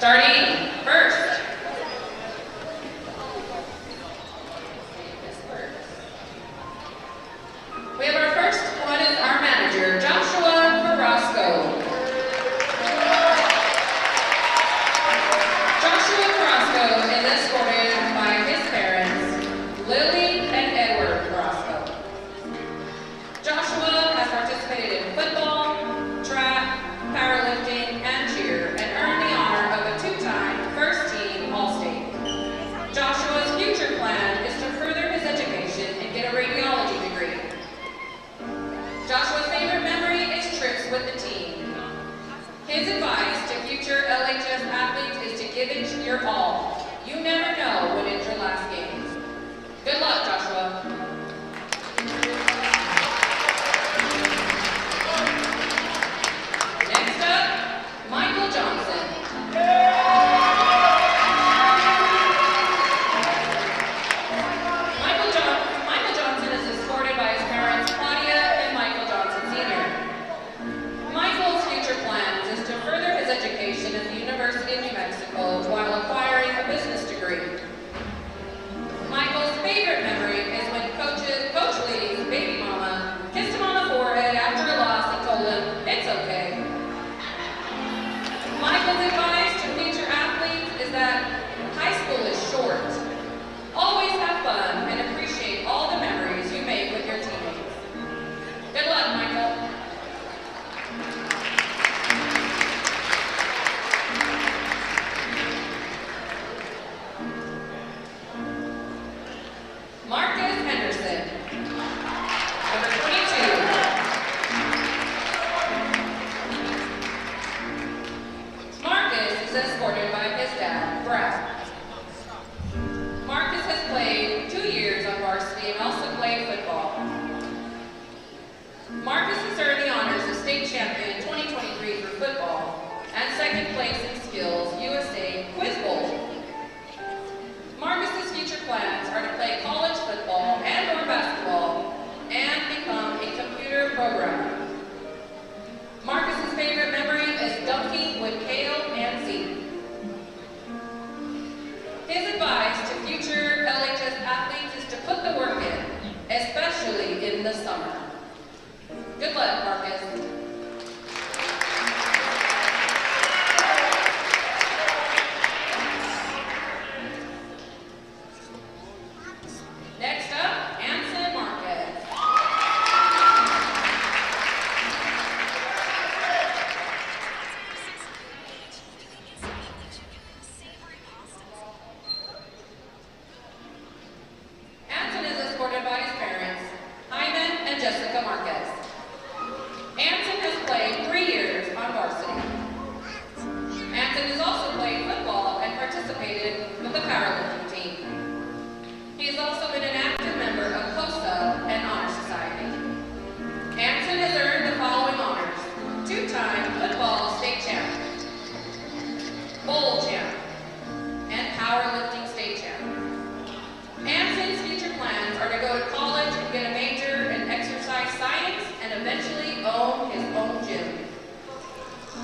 Starting first. We have our first one is our manager, Joshua Carrasco. Joshua Carrasco is escorted by his parents, Lily and Edward Carrasco. Joshua has participated in football, track, powerlifting, and cheer, and earned the honor of a two-time first-team All-State. Joshua's future plan is to further his education and get a radiology degree. Joshua's favorite memory is trips with the team. His advice to future LHS athletes is to give it your all. You never know when it's your last game. Good luck, Joshua. Next up, Michael Johnson. Michael Johnson is escorted by his parents, Claudia and Michael Johnson Sr. Michael's future plans is to further his education at the University of New Mexico while acquiring a business degree. Michael's favorite memory is when Coach Lee's baby mama kissed him on the forehead after a loss and told him, "It's okay." Michael's advice to future athletes is that high school is short. Always have fun and appreciate all the memories you make with your teammates. Good luck, Michael. Marcus Henderson, number 22. Marcus is escorted by his dad, Brad. Marcus has played 2 years on varsity and also played football. Marcus has earned the honors of state champion 2023 for football and second place in skills USA Quiz Bowl. Marcus's future plans are to play college football and or basketball and become a computer programmer. Marcus's favorite memory is dunking with kale and zeke. His advice to future LHS athletes is to put the work in, especially in the summer. Good luck, Marcus. Next up, Anson Marquez. Anson is escorted by his parents, Hyman and Jessica Marquez. Anson has played 3 years on varsity. Anson has also played football and participated with the powerlifting team. He has also been an active member of COSA and Honor Society. Anson has earned the following honors: 2-time football state champ, bowl champ, and powerlifting state champ. Anson's future plans are to go to college and get a major in exercise science and eventually own his own gym.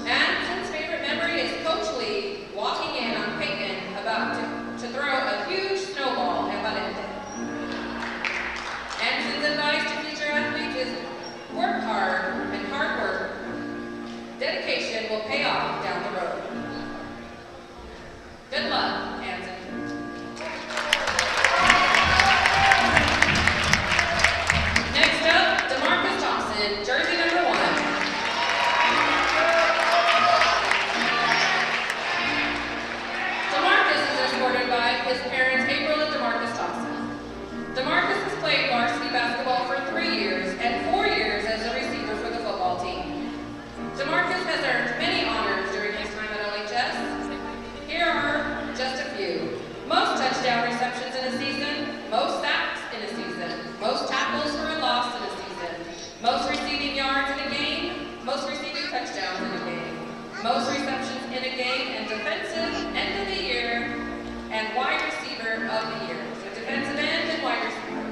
Anson's favorite memory is Coach Lee walking in on Peyton about to throw a huge snowball at Lovington. Anson's advice to future athletes is work hard, and hard work, dedication will pay off down the road. Good luck, Anson. Next up, DeMarcus Thompson, jersey number 1. DeMarcus is escorted by his parents, April and DeMarcus Thompson. DeMarcus has played varsity basketball for 3 years and 4 years as a receiver for the football team. DeMarcus has earned many honors during his time at LHS. Here are just a few. Most touchdown receptions in a season, most sacks in a season, most tackles for a loss in a season, most receiving yards in a game, most receiving touchdowns in a game, most receptions in a game, and defensive end of the year and wide receiver of the year. So defensive end and wide receiver.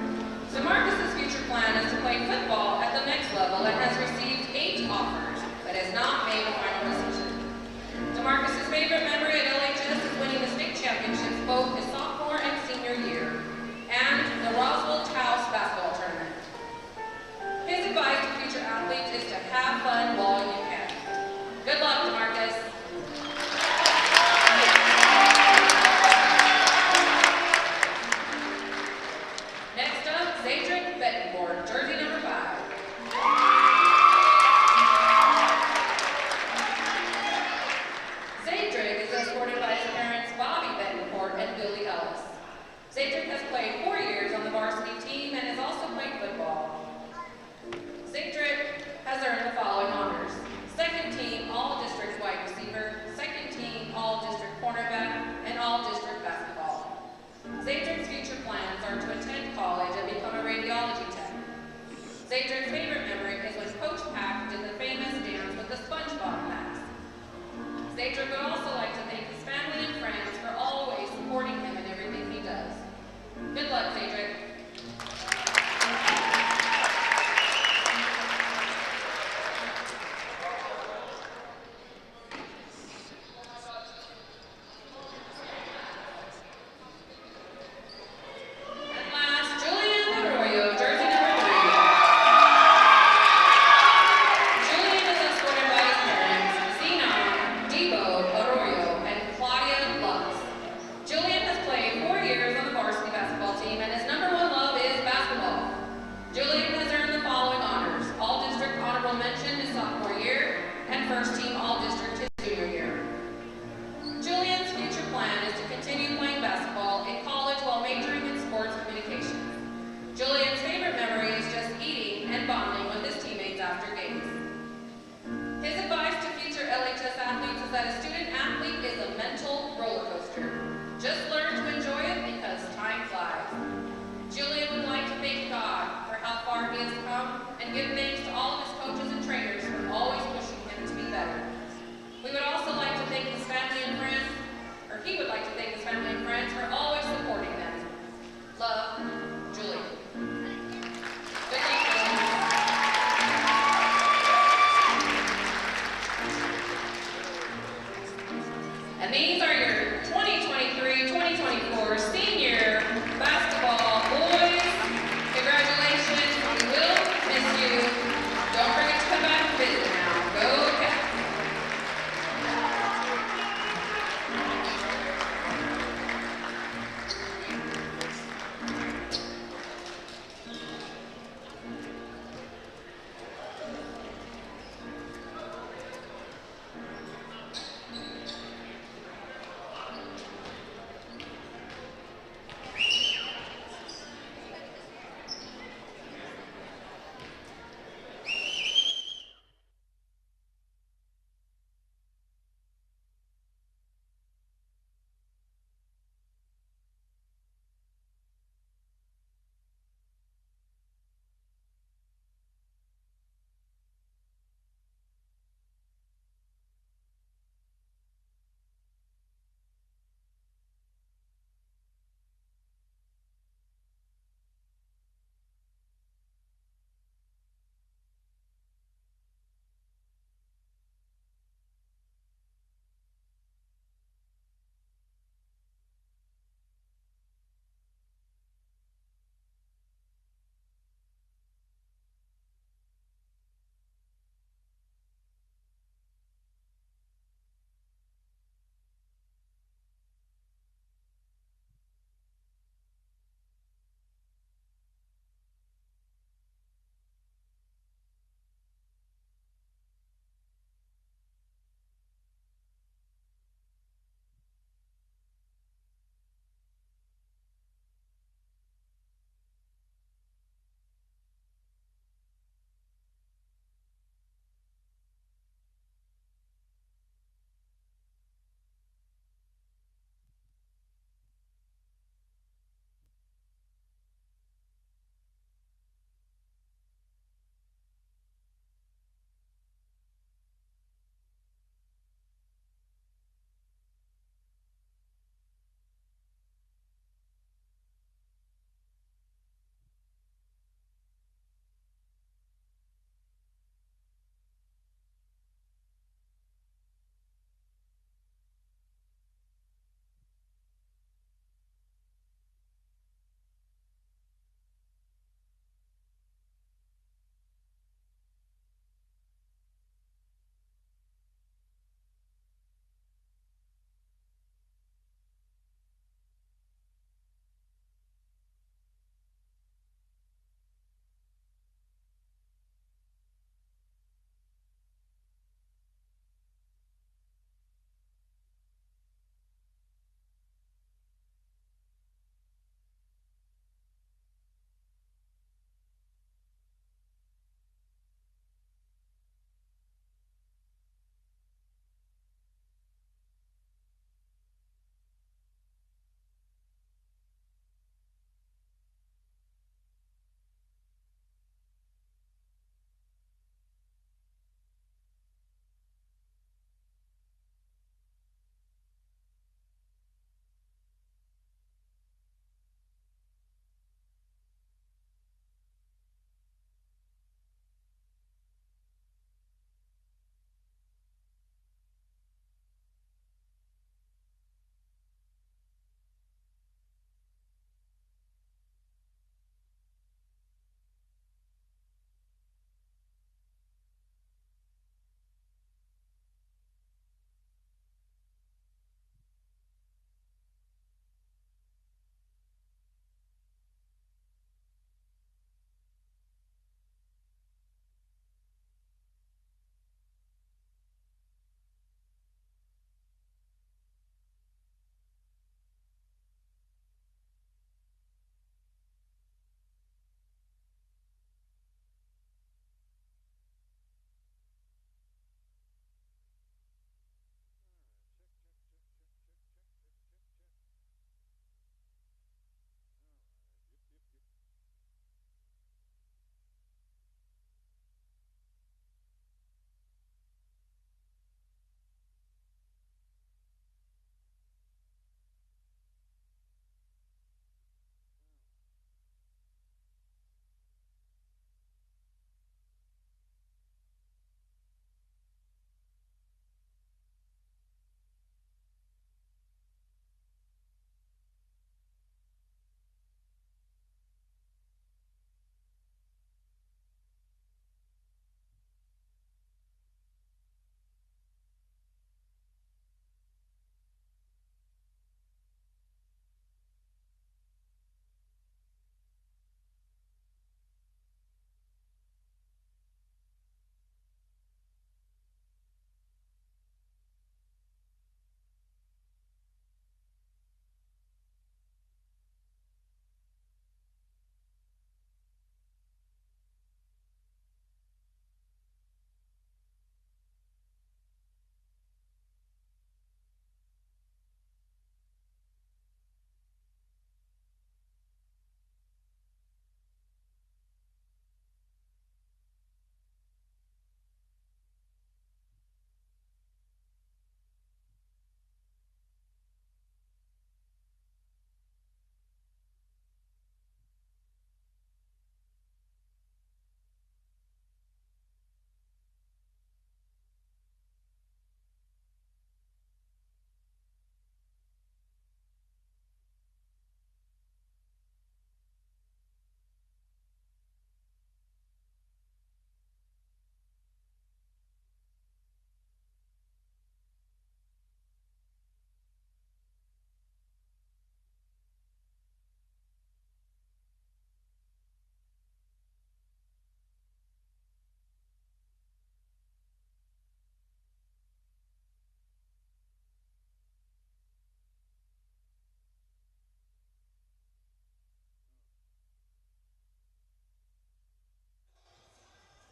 DeMarcus's future plan is to play football at the next level and has received 8 offers, but has not made a final decision. DeMarcus's favorite memory at LA that a student athlete is a mental roller coaster. Just learn to enjoy it because time flies. Julian would like to thank God for how far he has come and give thanks to all of his coaches and trainers for always pushing him to be better. We would also like to thank his family and friends, or he would like to thank his family and friends for always supporting them. Love, Julian. Good luck, Julian. And these are your 2023-2024 senior basketball boys. Congratulations. We will miss you. Don't forget to come back and visit now. Go Cats.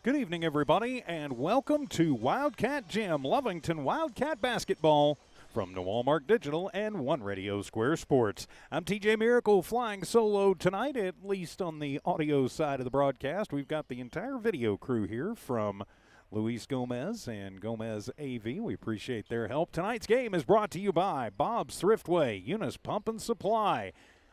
Good evening, everybody, and welcome to Wildcat Gym, Lovington Wildcat Basketball from the Walmart Digital and One Radio Square Sports. I'm TJ Miracle flying solo tonight, at least on the audio side of the broadcast. We've got the entire video crew here from Luis Gomez and Gomez AV. We appreciate their help. Tonight's game is brought to you by Bob's Thriftway, Eunice Pump and Supply.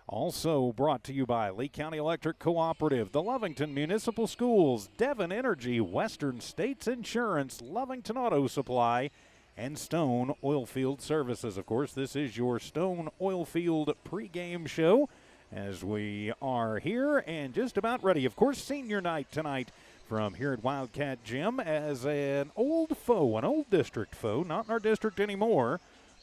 Also brought to you by Lee County Electric Cooperative, the Lovington Municipal Schools, Devon Energy, Western States Insurance, Lovington Auto Supply, and Stone Oilfield Services. Of course, this is your Stone Oilfield pregame show as we are here and just about ready. Of course, senior night tonight from here at Wildcat Gym as an old foe, an old district foe, not in our district anymore,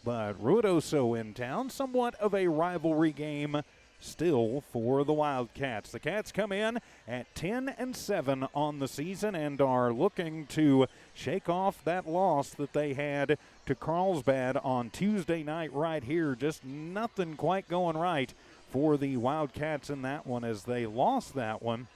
but Ruidoso in town, somewhat of a rivalry game still for the Wildcats. The Cats come in at 10-7 on the season and are looking to shake off that loss that they had to Carlsbad on Tuesday night right here. Just nothing quite going right for the Wildcats in that one as they lost that one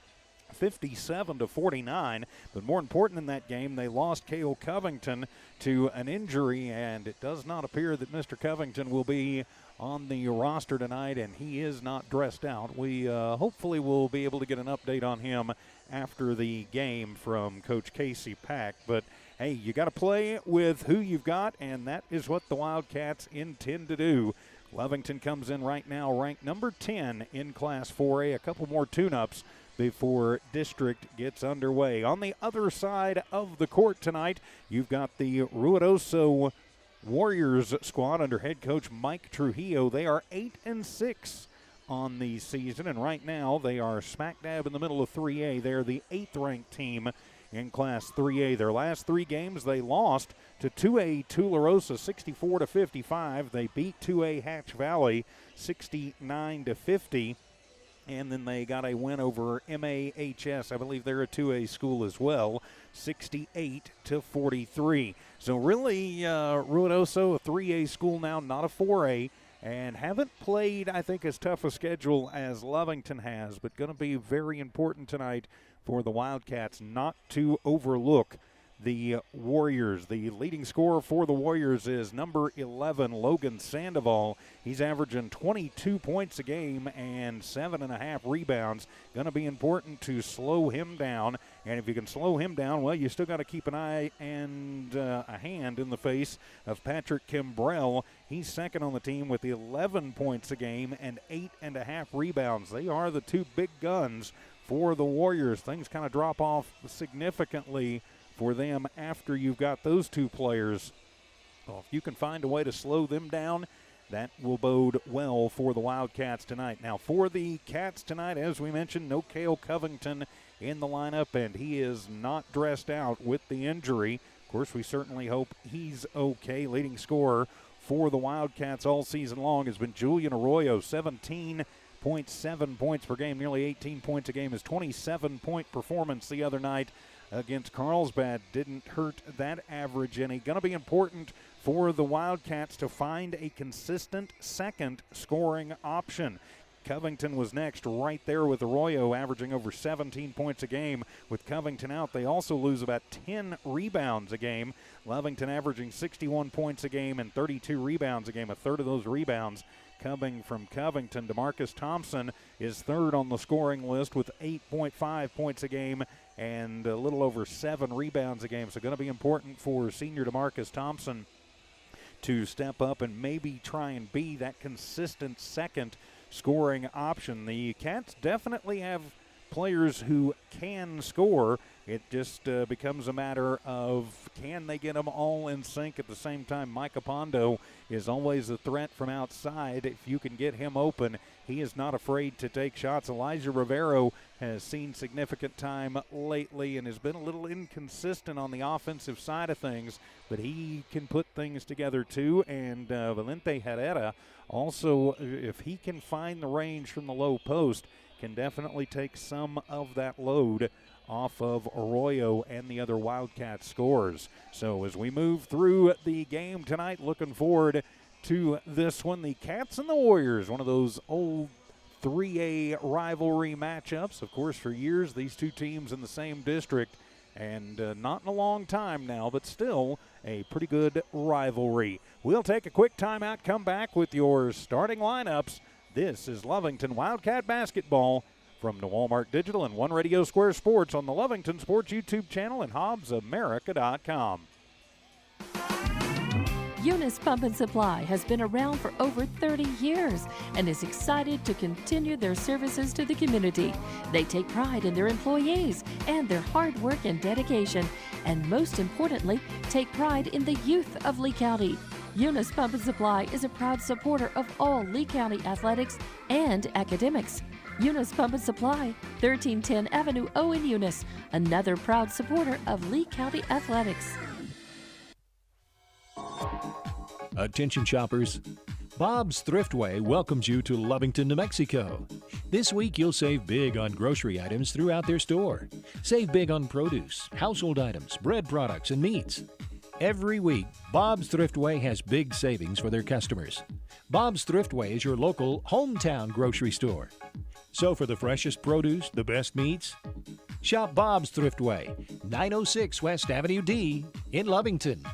57-49, but more important in that game, they lost Cale Covington to an injury, and it does not appear that Mr. Covington will be on the roster tonight, and he is not dressed out. We hopefully will be able to get an update on him after the game from Coach Casey Pack, but hey, you got to play with who you've got, and that is what the Wildcats intend to do. Lovington comes in right now ranked number 10 in Class 4A, a couple more tune-ups before district gets underway. On the other side of the court tonight, you've got the Ruidoso Warriors squad under head coach Mike Trujillo. They are 8-6 on the season, and right now they are smack dab in the middle of 3A. They're the 8th-ranked team in Class 3A. Their last three games they lost to 2A Tularosa 64-55. They beat 2A Hatch Valley 69-50. And then they got a win over MAHS. I believe they're a 2A school as well, 68-43. So really, Ruidoso, a 3A school now, not a 4A, and haven't played, I think, as tough a schedule as Lovington has, but going to be very important tonight for the Wildcats not to overlook the Warriors. The leading scorer for the Warriors is number 11, Logan Sandoval. He's averaging 22 points a game and 7.5 rebounds. Going to be important to slow him down. And if you can slow him down, well, you still got to keep an eye and a hand in the face of Patrick Kimbrell. He's second on the team with 11 points a game and 8.5 rebounds. They are the two big guns for the Warriors. Things kind of drop off significantly for them after you've got those two players. Well, if you can find a way to slow them down, that will bode well for the Wildcats tonight. Now, for the Cats tonight, as we mentioned, no Cale Covington in the lineup, and he is not dressed out with the injury. Of course, we certainly hope he's okay. Leading scorer for the Wildcats all season long has been Julian Arroyo, 17.7 points per game, nearly 18 points a game. His 27-point performance the other night against Carlsbad didn't hurt that average any. Going to be important for the Wildcats to find a consistent second scoring option. Covington was next right there with Arroyo, averaging over 17 points a game. With Covington out, they also lose about 10 rebounds a game. Lovington averaging 61 points a game and 32 rebounds a game, a third of those rebounds coming from Covington. DeMarcus Thompson is third on the scoring list with 8.5 points a game and a little over 7 rebounds a game. So going to be important for senior DeMarcus Thompson to step up and maybe try and be that consistent second scoring option. The Cats definitely have players who can score. It just becomes a matter of can they get them all in sync at the same time. Micah Pondo is always a threat from outside. If you can get him open, he is not afraid to take shots. Elijah Rivero has seen significant time lately and has been a little inconsistent on the offensive side of things, but he can put things together too. And Valente Herrera also, if he can find the range from the low post, can definitely take some of that load off of Arroyo and the other Wildcat scorers. So as we move through the game tonight, looking forward to this one. The Cats and the Warriors, one of those old 3A rivalry matchups. Of course, for years, these two teams in the same district and not in a long time now, but still a pretty good rivalry. We'll take a quick timeout, come back with your starting lineups. This is Lovington Wildcat Basketball from the Walmart Digital and One Radio Square Sports on the Lovington Sports YouTube channel and HobbsAmerica.com. Eunice Pump and Supply has been around for over 30 years and is excited to continue their services to the community. They take pride in their employees and their hard work and dedication, and most importantly, take pride in the youth of Lee County. Eunice Pump and Supply is a proud supporter of all Lee County athletics and academics. Eunice Pump and Supply, 1310 Avenue O in Eunice, another proud supporter of Lee County athletics. Attention shoppers, Bob's Thriftway welcomes you to Lovington, New Mexico. This week you'll save big on grocery items throughout their store. Save big on produce, household items, bread products, and meats. Every week, Bob's Thriftway has big savings for their customers. Bob's Thriftway is your local hometown grocery store. So for the freshest produce, the best meats, shop Bob's Thriftway, 906 West Avenue D in Lovington.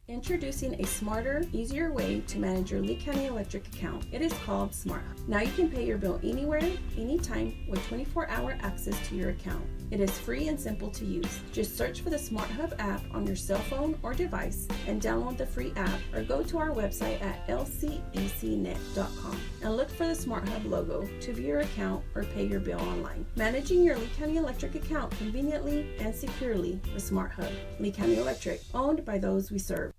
Introducing a smarter, easier way to manage your Lee County Electric account. It is called Smart Hub. Now you can pay your bill anywhere, anytime, with 24-hour access to your account. It is free and simple to use. Just search for the Smart Hub app on your cell phone or device and download the free app, or go to our website at lcecnet.com and look for the Smart Hub logo to view your account or pay your bill online. Managing your Lee County Electric account conveniently and securely with Smart Hub. Lee County Electric, owned by those we serve.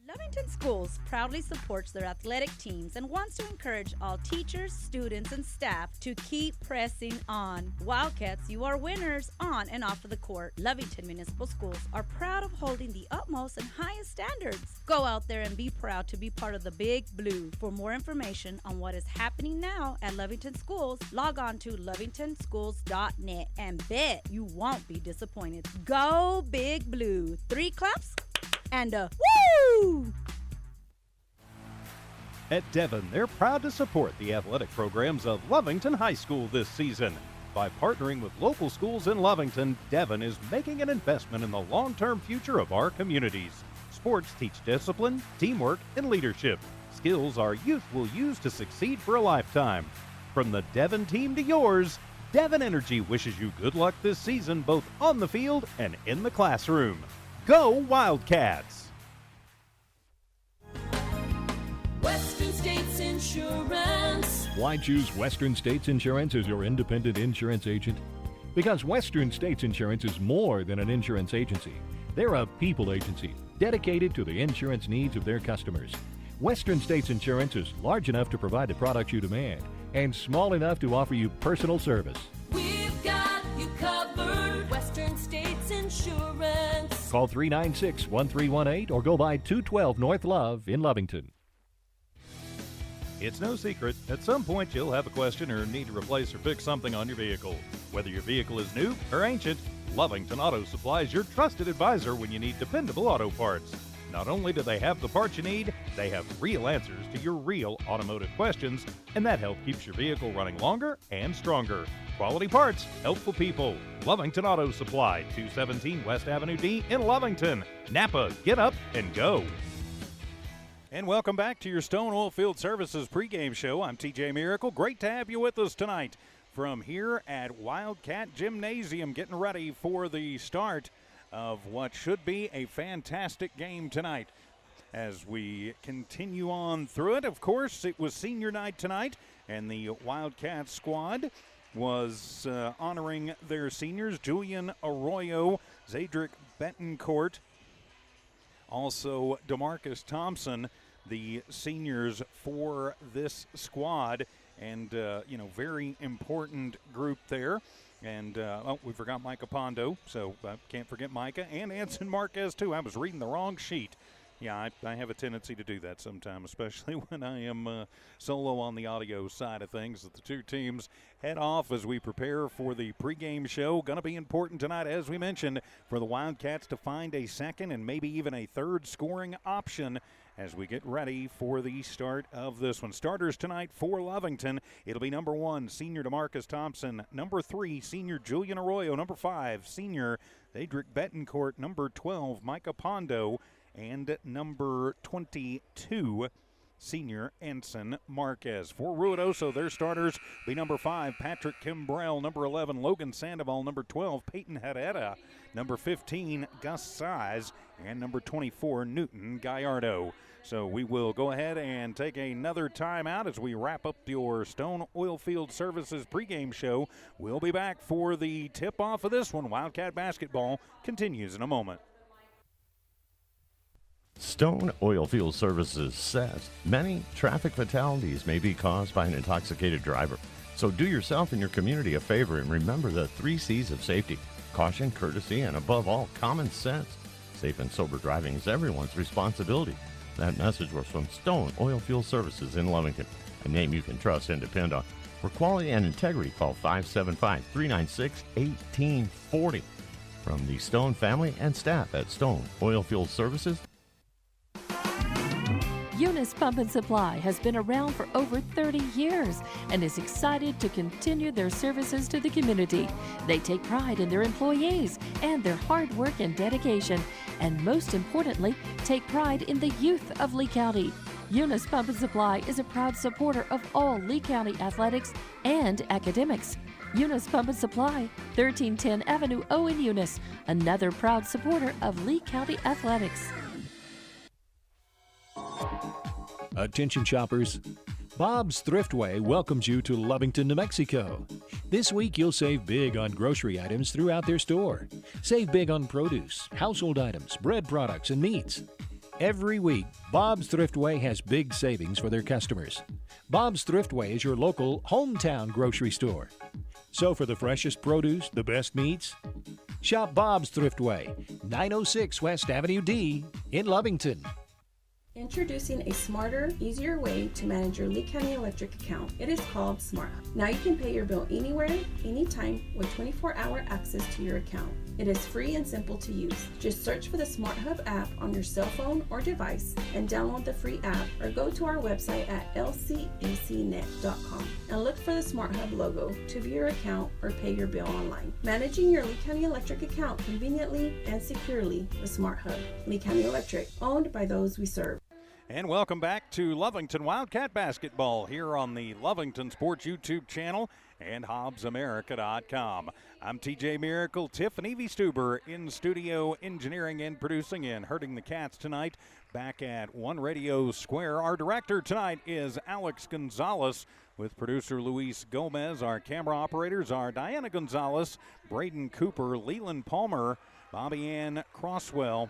Lovington Schools proudly supports their athletic teams and wants to encourage all teachers, students, and staff to keep pressing on. Wildcats, you are winners on and off of the court. Lovington Municipal Schools are proud of holding the utmost and highest standards. Go out there and be proud to be part of the Big Blue. For more information on what is happening now at Lovington Schools, log on to lovingtonschools.net and bet you won't be disappointed. Go Big Blue. 3 claps and a woo! At Devon, they're proud to support the athletic programs of Lovington High School this season. By partnering with local schools in Lovington, Devon is making an investment in the long-term future of our communities. Sports teach discipline, teamwork, and leadership, skills our youth will use to succeed for a lifetime. From the Devon team to yours, Devon Energy wishes you good luck this season, both on the field and in the classroom. Go Wildcats! Western States Insurance. Why choose Western States Insurance as your independent insurance agent? Because Western States Insurance is more than an insurance agency. They're a people agency dedicated to the insurance needs of their customers. Western States Insurance is large enough to provide the products you demand and small enough to offer you personal service. We've got you covered. Western States Insurance. Call 396-1318 or go by 212 North Love in Lovington. It's no secret, at some point you'll have a question or need to replace or fix something on your vehicle. Whether your vehicle is new or ancient, Lovington Auto Supply is your trusted advisor when you need dependable auto parts. Not only do they have the parts you need, they have real answers to your real automotive questions, and that help keeps your vehicle running longer and stronger. Quality parts, helpful people. Lovington Auto Supply, 217 West Avenue D in Lovington. Napa, get up and go. And welcome back to your Stone Oil Field Services pregame show. I'm TJ Miracle. Great to have you with us tonight from here at Wildcat Gymnasium, getting ready for the start of what should be a fantastic game tonight. As we continue on through it, of course, it was senior night tonight, and the Wildcat squad was honoring their seniors, Julian Arroyo, Zadrick Betancourt, also DeMarcus Thompson, the seniors for this squad, and, very important group there. And, we forgot Micah Pondo, so can't forget Micah, and Anson Marquez, too. I was reading the wrong sheet. Yeah, I have a tendency to do that sometime, especially when I am solo on the audio side of things. The two teams head off as we prepare for the pregame show. Going to be important tonight, as we mentioned, for the Wildcats to find a second and maybe even a third scoring option as we get ready for the start of this one. Starters tonight for Lovington. It'll be number 1, senior DeMarcus Thompson. Number 3, senior Julian Arroyo. Number 5, senior Cedric Betancourt. Number 12, Micah Pondo. And number 22, senior Ensign Marquez. For Ruidoso, their starters be number 5, Patrick Kimbrell. Number 11, Logan Sandoval. Number 12, Peyton Herrera. Number 15, Gus Size. And number 24, Newton Gallardo. So we will go ahead and take another timeout as we wrap up your Stone Oilfield Services pregame show. We'll be back for the tip-off of this one. Wildcat basketball continues in a moment. Stone Oilfield Services says many traffic fatalities may be caused by an intoxicated driver. So do yourself and your community a favor and remember the 3 C's of safety: caution, courtesy, and above all, common sense. Safe and sober driving is everyone's responsibility. That message was from Stone Oilfield Services in Lovington, a name you can trust and depend on. For quality and integrity, call 575-396-1840. From the Stone family and staff at Stone Oilfield Services. Eunice Pump and Supply has been around for over 30 years and is excited to continue their services to the community. They take pride in their employees and their hard work and dedication, and most importantly, take pride in the youth of Lee County. Eunice Pump and Supply is a proud supporter of all Lee County athletics and academics. Eunice Pump and Supply, 1310 Avenue O in Eunice, another proud supporter of Lee County athletics. Attention shoppers, Bob's Thriftway welcomes you to Lovington, New Mexico. This week you'll save big on grocery items throughout their store. Save big on produce, household items, bread products, and meats. Every week, Bob's Thriftway has big savings for their customers. Bob's Thriftway is your local hometown grocery store. So for the freshest produce, the best meats, shop Bob's Thriftway, 906 West Avenue D in Lovington. Introducing a smarter, easier way to manage your Lee County Electric account. It is called Smart Hub. Now you can pay your bill anywhere, anytime, with 24-hour access to your account. It is free and simple to use. Just search for the Smart Hub app on your cell phone or device and download the free app, or go to our website at lcecnet.com and look for the Smart Hub logo to view your account or pay your bill online. Managing your Lee County Electric account conveniently and securely with Smart Hub. Lee County Electric, owned by those we serve. And welcome back to Lovington Wildcat Basketball here on the Lovington Sports YouTube channel and HobbsAmerica.com. I'm TJ Miracle, Tiff and Evie Stuber in studio, engineering and producing, and herding the cats tonight back at One Radio Square. Our director tonight is Alex Gonzalez, with producer Luis Gomez. Our camera operators are Diana Gonzalez, Braden Cooper, Leland Palmer, Bobby Ann Crosswell,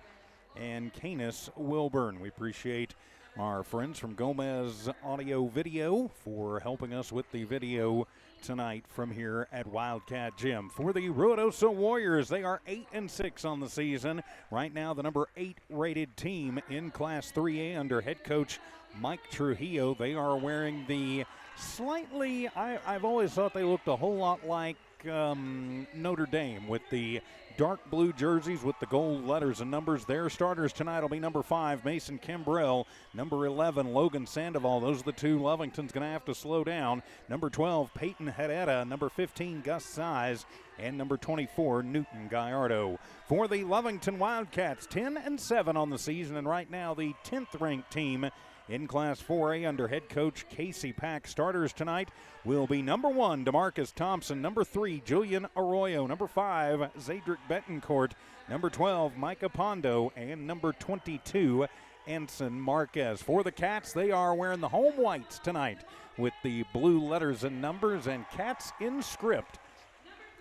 and Canis Wilburn. We appreciate our friends from Gomez Audio Video for helping us with the video tonight from here at Wildcat Gym. For the Ruidoso Warriors, they are 8-6 on the season. Right now, the number 8 rated team in Class 3A under head coach Mike Trujillo. They are wearing the slightly, I've always thought they looked a whole lot like Notre Dame, with the dark blue jerseys with the gold letters and numbers. Their starters tonight will be number 5, Mason Kimbrell, number 11, Logan Sandoval. Those are the two Lovington's going to have to slow down. Number 12, Peyton Herrera, number 15, Gus Size, and number 24, Newton Gallardo. For the Lovington Wildcats, 10-7 on the season, and right now the 10th ranked team in Class 4A under head coach Casey Pack. Starters tonight will be number 1, DeMarcus Thompson, number 3, Julian Arroyo, number 5, Cedric Betancourt, number 12, Micah Pondo, and number 22, Ensign Marquez. For the Cats, they are wearing the home whites tonight with the blue letters and numbers and Cats in script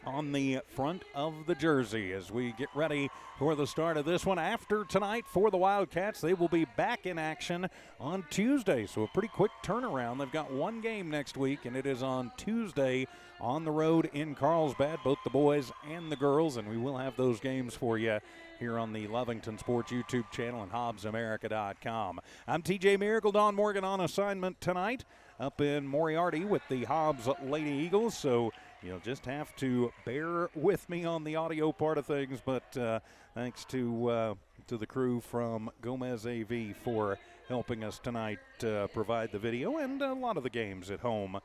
on the front of the jersey as we get ready for the start of this one. After tonight for the Wildcats, they will be back in action on Tuesday, so a pretty quick turnaround. They've got one game next week, and it is on Tuesday on the road in Carlsbad, both the boys and the girls, and we will have those games for you here on the Lovington Sports YouTube channel and HobbsAmerica.com. I'm TJ Miracle. Don Morgan on assignment tonight up in Moriarty with the Hobbs Lady Eagles, so you'll just have to bear with me on the audio part of things, but thanks to the crew from Gomez AV for helping us tonight provide the video and a lot of the games at home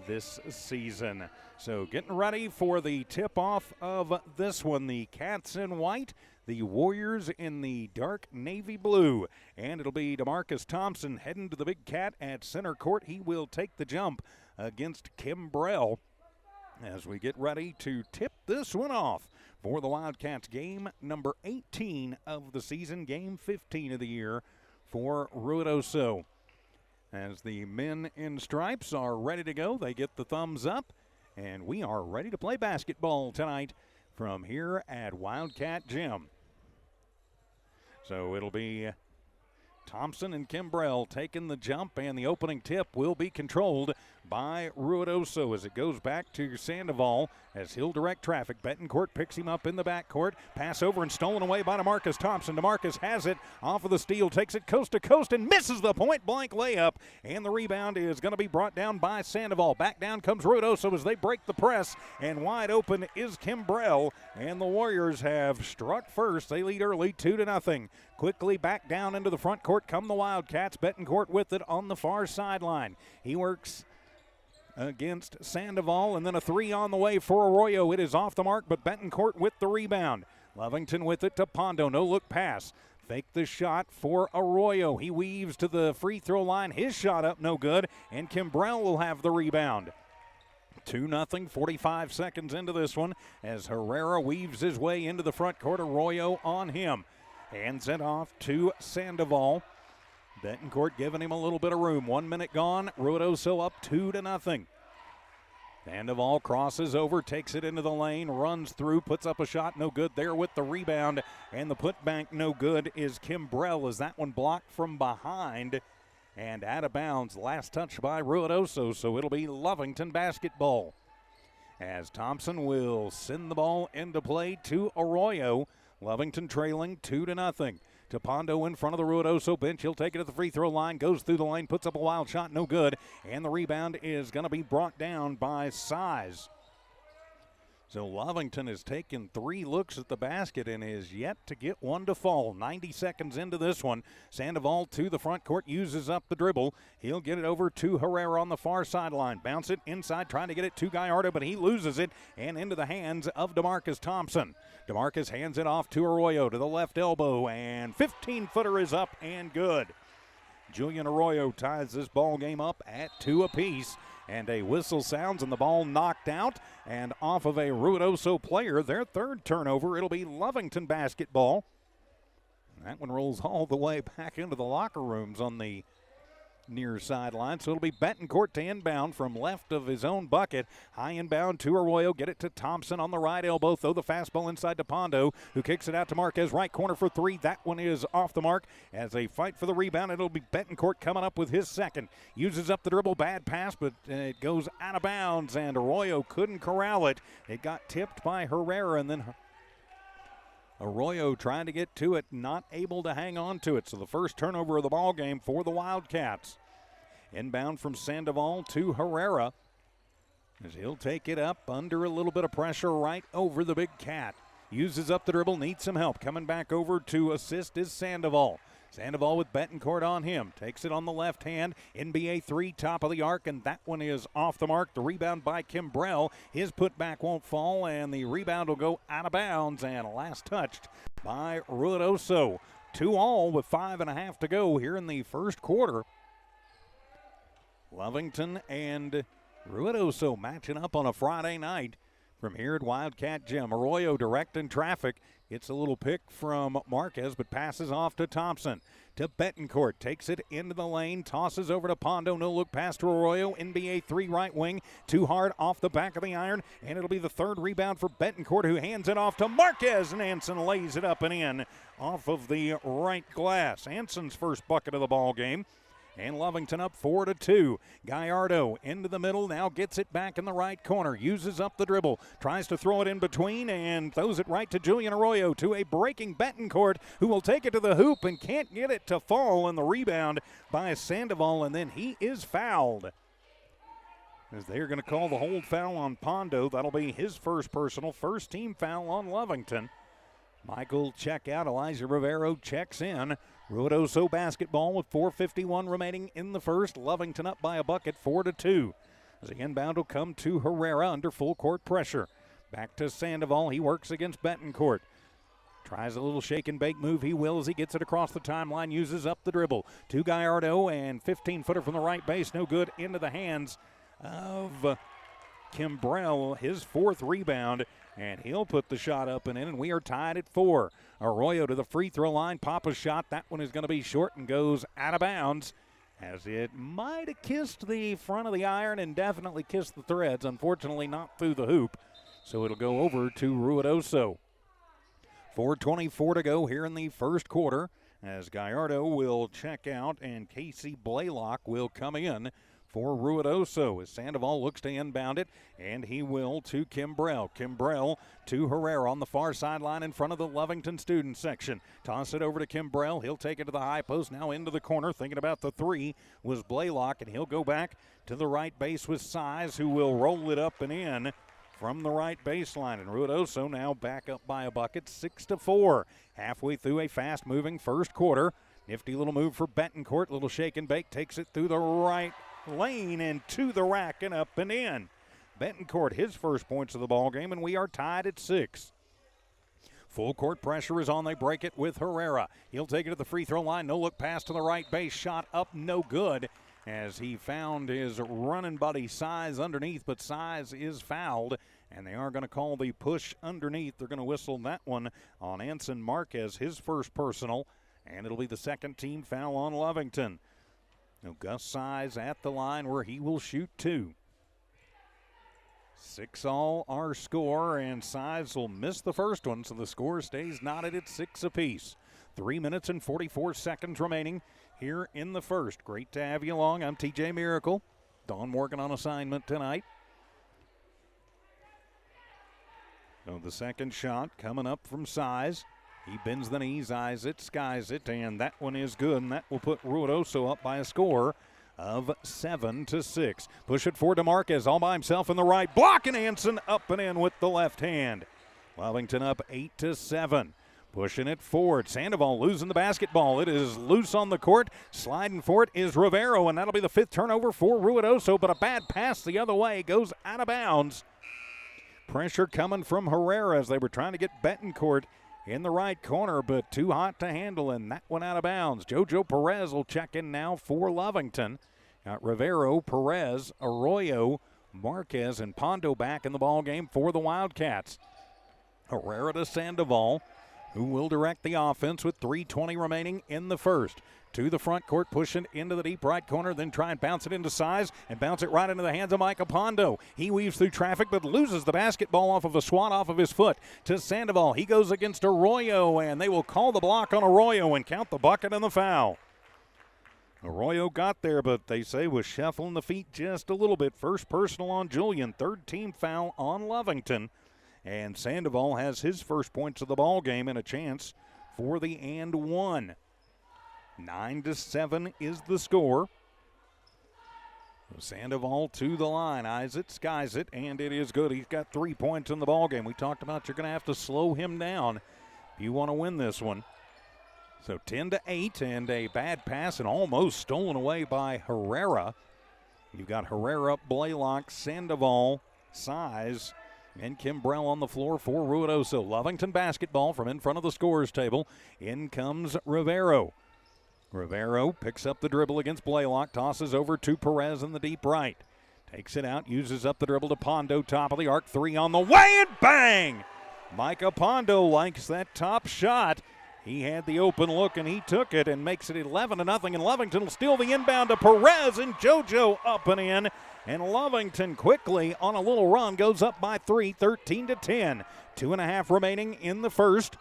this season. So getting ready for the tip-off of this one. The Cats in white, the Warriors in the dark navy blue. And it'll be DeMarcus Thompson heading to the Big Cat at center court. He will take the jump against Kimbrell as we get ready to tip this one off for the Wildcats. Game number 18 of the season, game 15 of the year for Ruidoso. As the men in stripes are ready to go, they get the thumbs up, and we are ready to play basketball tonight from here at Wildcat Gym. So it'll be Thompson and Kimbrell taking the jump, and the opening tip will be controlled by Ruidoso as it goes back to Sandoval as he'll direct traffic. Betancourt picks him up in the backcourt. Pass over and stolen away by DeMarcus Thompson. DeMarcus has it off of the steal, takes it coast to coast and misses the point-blank layup. And the rebound is going to be brought down by Sandoval. Back down comes Ruidoso as they break the press, and wide open is Kimbrell. And the Warriors have struck first. They lead early 2-0. Quickly back down into the front court come the Wildcats. Betancourt with it on the far sideline. He works against Sandoval, and then a three on the way for Arroyo. It is off the mark, but Betancourt with the rebound. Lovington with it to Pondo. No look pass. Fake the shot for Arroyo. He weaves to the free throw line. His shot up, no good, and Kimbrell will have the rebound. 2-0, 45 seconds into this one as Herrera weaves his way into the front court. Arroyo on him. Hands it off to Sandoval. Betancourt giving him a little bit of room. 1 minute gone. Ruidoso up 2-0. Sandoval crosses over, takes it into the lane, runs through, puts up a shot, no good there with the rebound. And the putback no good is Kimbrell as that one blocked from behind and out of bounds. Last touch by Ruidoso, so it'll be Lovington basketball. As Thompson will send the ball into play to Arroyo. Lovington trailing 2-0. To Pondo in front of the Ruidoso bench. He'll take it at the free throw line, goes through the lane, puts up a wild shot, no good. And the rebound is going to be brought down by Size. So Lovington has taken 3 looks at the basket and is yet to get one to fall. 90 seconds into this one. Sandoval to the front court, uses up the dribble. He'll get it over to Herrera on the far sideline. Bounce it inside, trying to get it to Gallardo, but he loses it and into the hands of DeMarcus Thompson. DeMarcus hands it off to Arroyo to the left elbow, and 15-footer is up and good. Julian Arroyo ties this ball game up at 2 apiece. And a whistle sounds and the ball knocked out and off of a Ruidoso player. Their third turnover. It'll be Lovington basketball. That one rolls all the way back into the locker rooms on the near sideline. So it'll be Betancourt to inbound from left of his own bucket. High inbound to Arroyo. Get it to Thompson on the right elbow. Throw the fastball inside to Pondo, who kicks it out to Marquez. Right corner for 3. That one is off the mark. As a fight for the rebound, it'll be Betancourt coming up with his second. Uses up the dribble. Bad pass, but it goes out of bounds, and Arroyo couldn't corral it. It got tipped by Herrera, and then Arroyo trying to get to it, not able to hang on to it. So the first turnover of the ball game for the Wildcats. Inbound from Sandoval to Herrera as he'll take it up under a little bit of pressure right over the Big Cat. Uses up the dribble, needs some help. Coming back over to assist is Sandoval. Sandoval with Betancourt on him. Takes it on the left hand. NBA 3, top of the arc, and that one is off the mark. The rebound by Kimbrell. His putback won't fall, and the rebound will go out of bounds, and last touched by Ruidoso. 2-all with 5.5 to go here in the first quarter. Lovington and Ruidoso matching up on a Friday night from here at Wildcat Gym. Arroyo directing traffic. Gets a little pick from Marquez, but passes off to Thompson. To Betancourt. Takes it into the lane. Tosses over to Pondo. No look pass to Arroyo. NBA 3 right wing. Too hard off the back of the iron. And it'll be the third rebound for Betancourt, who hands it off to Marquez. And Anson lays it up and in off of the right glass. Anson's first bucket of the ball game. And Lovington up 4-2. Gallardo into the middle, now gets it back in the right corner. Uses up the dribble, tries to throw it in between, and throws it right to Julian Arroyo, to a breaking Betancourt, who will take it to the hoop and can't get it to fall. And the rebound by Sandoval, and then he is fouled. As they're going to call the hold foul on Pondo. That'll be his first personal, first team foul on Lovington. Michael check out. Elijah Rivero checks in. Ruidoso basketball with 4:51 remaining in the first. Lovington up by a bucket, 4-2. As the inbound will come to Herrera under full court pressure. Back to Sandoval. He works against Betancourt. Tries a little shake and bake move. He will as he gets it across the timeline. Uses up the dribble. To Gallardo and 15-footer from the right base. No good. Into the hands of Kimbrell. His 4th rebound. And he'll put the shot up and in. And we are tied at 4. Arroyo to the free throw line. Papa's shot. That one is going to be short and goes out of bounds. As it might have kissed the front of the iron and definitely kissed the threads. Unfortunately, not through the hoop. So it'll go over to Ruidoso. 4:24 to go here in the first quarter as Gallardo will check out and Casey Blaylock will come in for Ruidoso as Sandoval looks to inbound it, and he will to Kimbrell. Kimbrell to Herrera on the far sideline in front of the Lovington student section. Toss it over to Kimbrell. He'll take it to the high post, now into the corner. Thinking about the 3 was Blaylock, and he'll go back to the right base with Size, who will roll it up and in from the right baseline. And Ruidoso now back up by a bucket, 6-4. Halfway through a fast-moving first quarter. Nifty little move for Betancourt. Little shake and bake. Takes it through the right lane and to the rack and up and in. Betancourt, his first points of the ball game, and we are tied at 6. Full court pressure is on. They break it with Herrera. He'll take it to the free throw line. No look pass to the right base. Shot up, no good, as he found his running buddy Size underneath, but Size is fouled, and they are going to call the push underneath. They're going to whistle that one on Anson Marquez, his first personal, and it'll be the second team foul on Lovington. Now Gus Size at the line where he will shoot 2. 6-all our score, and Size will miss the first one, so the score stays knotted at 6 apiece. 3 minutes and 44 seconds remaining here in the first. Great to have you along. I'm TJ Miracle. Don Morgan on assignment tonight. So the second shot coming up from Size. He bends the knees, eyes it, skies it, and that one is good, and that will put Ruidoso up by a score of 7-6. Push it for DeMarquez all by himself in the right block, and Anson up and in with the left hand. Lovington up 8-7. Pushing it forward. Sandoval losing the basketball. It is loose on the court. Sliding for it is Rivero, and that'll be the 5th turnover for Ruidoso, but a bad pass the other way. Goes out of bounds. Pressure coming from Herrera as they were trying to get Betancourt in the right corner, but too hot to handle, and that one out of bounds. JoJo Perez will check in now for Lovington. Got Rivero, Perez, Arroyo, Marquez, and Pondo back in the ball game for the Wildcats. Herrera to Sandoval, who will direct the offense with 3:20 remaining in the first. To the front court, pushing into the deep right corner, then try and bounce it into Size and bounce it right into the hands of Micah Pondo. He weaves through traffic but loses the basketball off of a swat off of his foot to Sandoval. He goes against Arroyo, and they will call the block on Arroyo and count the bucket and the foul. Arroyo got there, but they say was shuffling the feet just a little bit. First personal on Julian, 3rd team foul on Lovington. And Sandoval has his first points of the ball game and a chance for the and 1. 9-7 is the score. Sandoval to the line, eyes it, skies it, and it is good. He's got 3 points in the ball game. We talked about you're going to have to slow him down if you want to win this one. So 10-8, and a bad pass and almost stolen away by Herrera. You've got Herrera, Blaylock, Sandoval, Size, and Kimbrell on the floor for Ruidoso. Lovington basketball from in front of the scorers table. In comes Rivero. Rivero picks up the dribble against Blaylock, tosses over to Perez in the deep right. Takes it out, uses up the dribble to Pondo, top of the arc, 3 on the way, and bang! Micah Pondo likes that top shot. He had the open look, and he took it and makes it 11-0, and Lovington will steal the inbound to Perez, and JoJo up and in. And Lovington quickly on a little run goes up by 3, 13-10. 2.5 remaining in the first.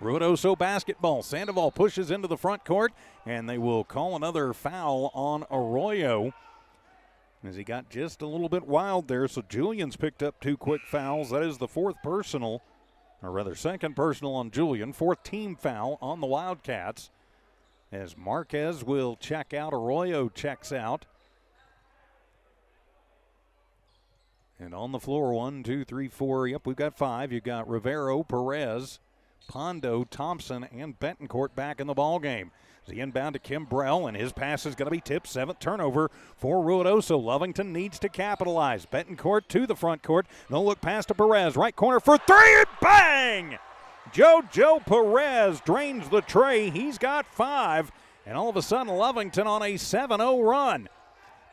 Ruidoso basketball. Sandoval pushes into the front court, and they will call another foul on Arroyo as he got just a little bit wild there. So Julian's picked up 2 quick fouls. That is the 4th personal, or rather 2nd personal on Julian. 4th team foul on the Wildcats as Marquez will check out. Arroyo checks out. And on the floor, 1, 2, 3, 4. Yep, we've got 5. You've got Rivero, Perez, Pondo, Thompson, and Betancourt back in the ballgame. The inbound to Kimbrell, and his pass is going to be tipped. 7th turnover for Ruidoso. Lovington needs to capitalize. Betancourt to the front court. No look pass to Perez. Right corner for 3, and bang! JoJo Perez drains the tray. He's got 5, and all of a sudden Lovington on a 7-0 run.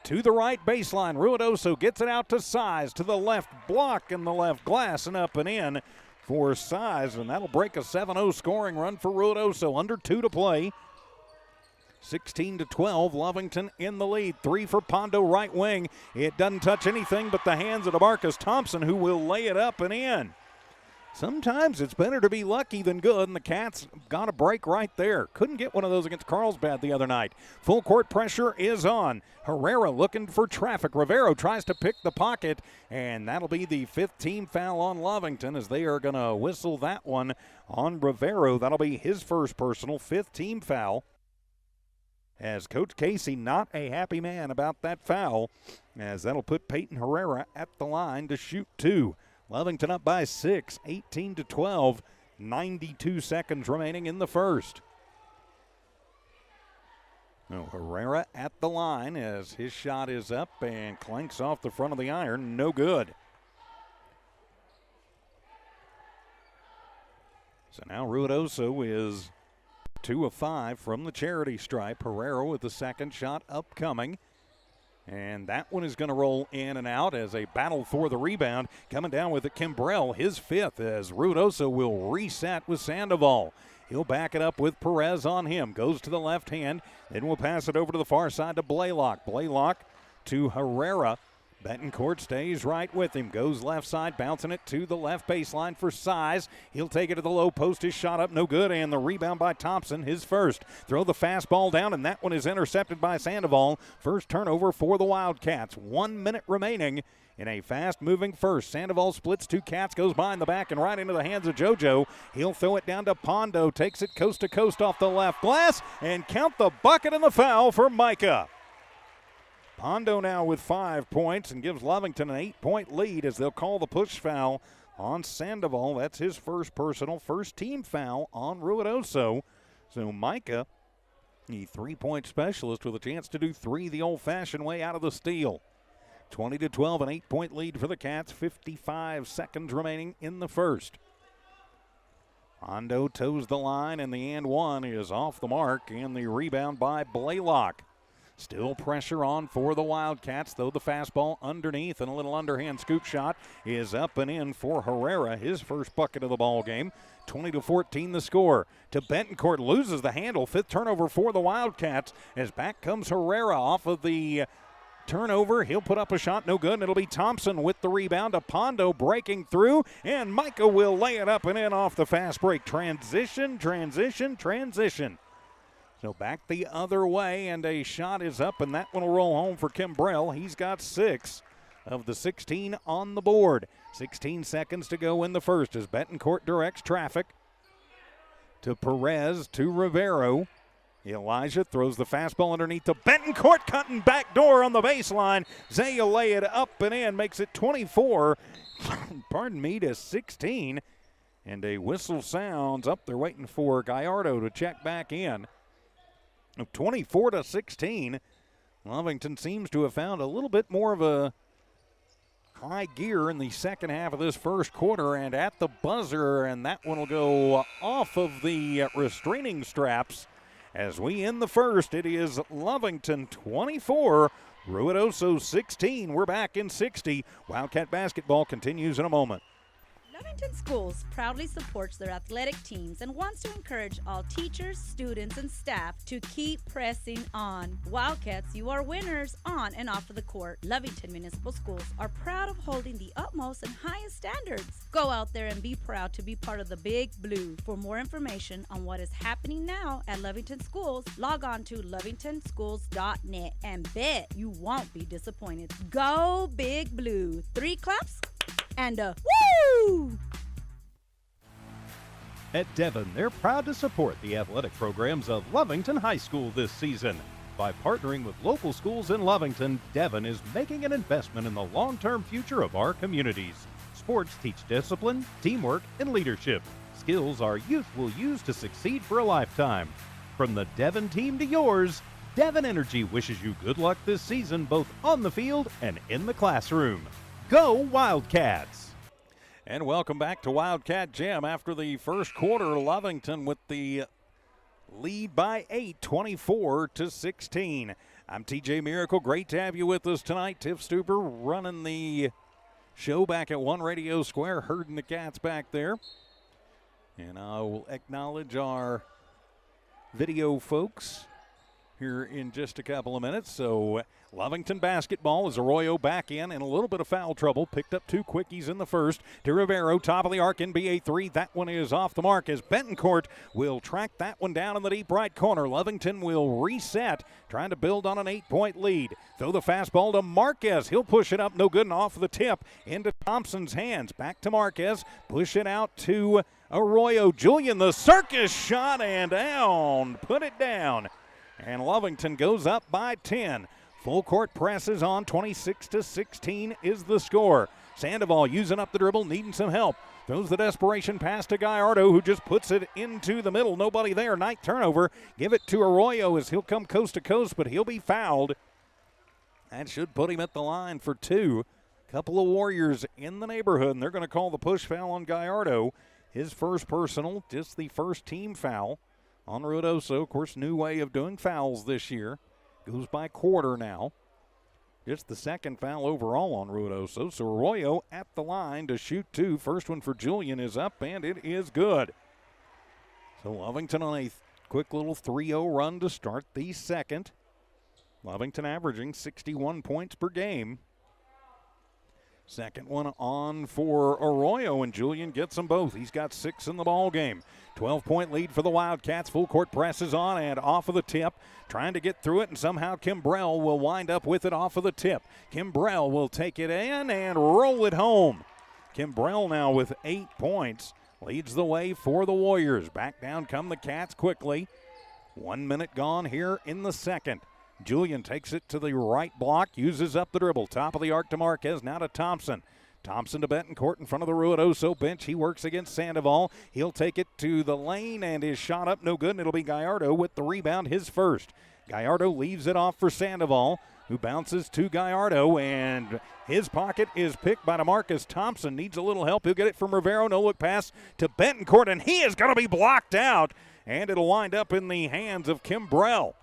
To the right baseline, Ruidoso gets it out to Size. To the left block and the left glass, and up and in for Size, and that'll break a 7-0 scoring run for Ruidoso. Under 2 to play. 16-12, Lovington in the lead. 3 for Pondo, right wing. It doesn't touch anything but the hands of DeMarcus Thompson, who will lay it up and in. Sometimes it's better to be lucky than good, and the Cats got a break right there. Couldn't get one of those against Carlsbad the other night. Full court pressure is on. Herrera looking for traffic. Rivero tries to pick the pocket, and that'll be the 5th team foul on Lovington as they are going to whistle that one on Rivero. That'll be his first personal 5th team foul. As Coach Casey not a happy man about that foul, as that'll put Peyton Herrera at the line to shoot 2. Lovington up by 6, 18-12, 92 seconds remaining in the first. Now Herrera at the line as his shot is up and clanks off the front of the iron, no good. So now Ruidoso is 2 of 5 from the charity stripe. Herrera with the second shot upcoming. And that one is going to roll in and out as a battle for the rebound. Coming down with it, Kimbrell, his 5th, as Ruidoso will reset with Sandoval. He'll back it up with Perez on him. Goes to the left hand. Then we'll pass it over to the far side to Blaylock. Blaylock to Herrera. Betancourt stays right with him. Goes left side, bouncing it to the left baseline for Size. He'll take it to the low post. His shot up, no good, and the rebound by Thompson, his first. Throw the fastball down, and that one is intercepted by Sandoval. First turnover for the Wildcats. 1 minute remaining in a fast-moving first. Sandoval splits 2 Cats, goes behind the back and right into the hands of JoJo. He'll throw it down to Pondo, takes it coast to coast off the left glass, and count the bucket and the foul for Micah. Pondo now with 5 points and gives Lovington an 8-point lead as they'll call the push foul on Sandoval. That's his first personal, first team foul on Ruidoso. So Micah, the 3-point specialist, with a chance to do 3 the old-fashioned way out of the steal. 20-12, an 8-point lead for the Cats. 55 seconds remaining in the first. Pondo toes the line, and the and one is off the mark, and the rebound by Blaylock. Still pressure on for the Wildcats, though the fastball underneath and a little underhand scoop shot is up and in for Herrera, his first bucket of the ball game. 20-14 the score. To Betancourt, loses the handle. 5th turnover for the Wildcats as back comes Herrera off of the turnover. He'll put up a shot, no good, and it'll be Thompson with the rebound. To Pondo breaking through, and Micah will lay it up and in off the fast break. Transition. So back the other way, and a shot is up, and that one will roll home for Kimbrell. He's got 6 of the 16 on the board. 16 seconds to go in the first as Betancourt directs traffic to Perez to Rivero. Elijah throws the fastball underneath to Betancourt, cutting back door on the baseline. Zaya lay it up and in, makes it 24, to 16. And a whistle sounds up. They're waiting for Gallardo to check back in. 24-16. Lovington seems to have found a little bit more of a high gear in the second half of this first quarter, and at the buzzer, and that one will go off of the restraining straps. As we end the first, it is Lovington 24, Ruidoso 16. We're back in 60. Wildcat basketball continues in a moment. Lovington Schools proudly supports their athletic teams and wants to encourage all teachers, students, and staff to keep pressing on. Wildcats, you are winners on and off of the court. Lovington Municipal Schools are proud of holding the utmost and highest standards. Go out there and be proud to be part of the Big Blue. For more information on what is happening now at Lovington Schools, log on to lovingtonschools.net and bet you won't be disappointed. Go Big Blue. 3 claps and a woo! At Devon, they're proud to support the athletic programs of Lovington High School this season. By partnering with local schools in Lovington, Devon is making an investment in the long-term future of our communities. Sports teach discipline, teamwork, and leadership. skills our youth will use to succeed for a lifetime. From the Devon team to yours, Devon Energy wishes you good luck this season both on the field and in the classroom. Go Wildcats! And welcome back to Wildcat Gym. After the first quarter, Lovington with the lead by 8, 24-16. I'm TJ Miracle. Great to have you with us tonight. Tiff Stuber running the show back at One Radio Square, herding the cats back there. And I will acknowledge our video folks here in just a couple of minutes. So Lovington basketball as Arroyo back in a little bit of foul trouble. Picked up 2 quickies in the first. To Rivero, top of the arc, NBA 3. That one is off the mark as Betancourt will track that one down in the deep right corner. Lovington will reset, trying to build on an 8-point lead. Throw the fastball to Marquez. He'll push it up, no good, and off the tip into Thompson's hands. Back to Marquez. Push it out to Arroyo. Julian, the circus shot and down. Put it down. And Lovington goes up by 10. Full court presses on. 26-16 is the score. Sandoval using up the dribble, needing some help. Throws the desperation pass to Gallardo, who just puts it into the middle. Nobody there. Night turnover. Give it to Arroyo as he'll come coast to coast, but he'll be fouled. That should put him at the line for 2. Couple of Warriors in the neighborhood, and they're going to call the push foul on Gallardo. His first personal, just the first team foul on Ruidoso. Of course, new way of doing fouls this year. Goes by quarter now. Just the second foul overall on Ruidoso. So Arroyo at the line to shoot 2. First one for Julian is up, and it is good. So Lovington on a quick little 3-0 run to start the second. Lovington averaging 61 points per game. Second one on for Arroyo, and Julian gets them both. He's got 6 in the ball game. 12-point lead for the Wildcats. Full court presses on and off of the tip. Trying to get through it, and somehow Kimbrell will wind up with it off of the tip. Kimbrell will take it in and roll it home. Kimbrell now with 8 points. Leads the way for the Warriors. Back down come the Cats quickly. 1 minute gone here in the second. Julian takes it to the right block, uses up the dribble. Top of the arc to Marquez, now to Thompson. Thompson to Betancourt in front of the Ruidoso bench. He works against Sandoval. He'll take it to the lane, and his shot up, no good, and it'll be Gallardo with the rebound, his first. Gallardo leaves it off for Sandoval, who bounces to Gallardo, and his pocket is picked by DeMarcus Thompson. Needs a little help. He'll get it from Rivero. No look pass to Betancourt, and he is going to be blocked out, and it'll wind up in the hands of Kimbrell.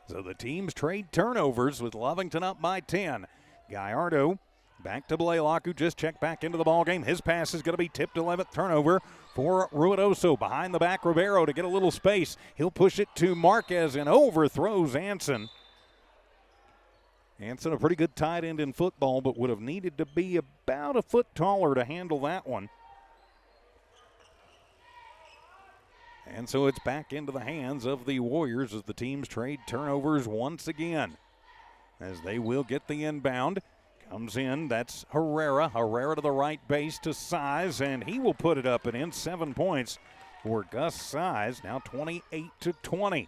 So the teams trade turnovers with Lovington up by 10. Gallardo back to Blaylock, who just checked back into the ballgame. His pass is going to be tipped 11th turnover for Ruidoso. Behind the back, Rivero to get a little space. He'll push it to Marquez and overthrows Anson. Anson, a pretty good tight end in football, but would have needed to be about a foot taller to handle that one. And so it's back into the hands of the Warriors as the teams trade turnovers once again. As they will get the inbound. Comes in, that's Herrera. Herrera to the right base to Size, and he will put it up and in. 7 points for Gus Size. Now 28-20.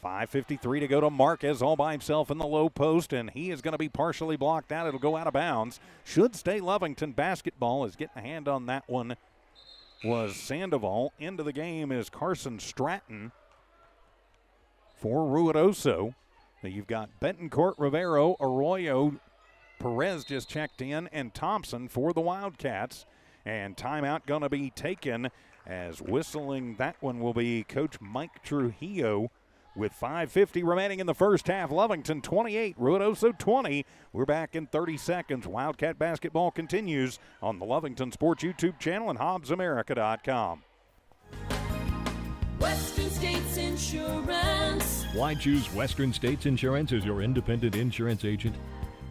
5:53 to go to Marquez all by himself in the low post, and he is going to be partially blocked out. It'll go out of bounds. Should stay Lovington basketball. Is getting a hand on that one was Sandoval. Into the game is Carson Stratton for Ruidoso. Now you've got Betancourt, Rivero, Arroyo, Perez just checked in, and Thompson for the Wildcats. And timeout going to be taken as whistling that one will be Coach Mike Trujillo with 5:50 remaining in the first half. Lovington 28, Ruidoso 20. We're back in 30 seconds. Wildcat basketball continues on the Lovington Sports YouTube channel and HobbsAmerica.com. Western States Insurance. Why choose Western States Insurance as your independent insurance agent?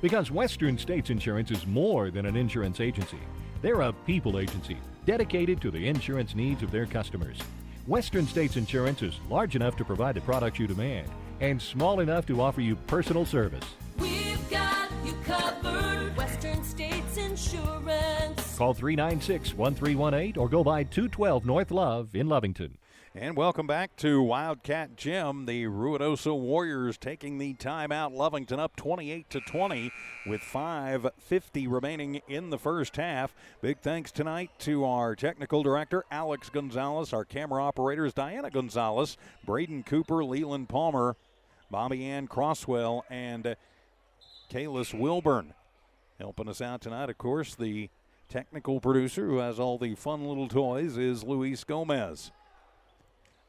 Because Western States Insurance is more than an insurance agency. They're a people agency dedicated to the insurance needs of their customers. Western States Insurance is large enough to provide the products you demand and small enough to offer you personal service. We've got you covered. Western States Insurance. Call 396-1318 or go by 212 North Love in Lovington. And welcome back to Wildcat Gym. The Ruidoso Warriors taking the timeout. Lovington up 28-20 with 5:50 remaining in the first half. Big thanks tonight to our technical director, Alex Gonzalez, our camera operators, Diana Gonzalez, Braden Cooper, Leland Palmer, Bobby Ann Crosswell, and Kalis Wilburn. Helping us out tonight, of course, the technical producer who has all the fun little toys is Luis Gomez.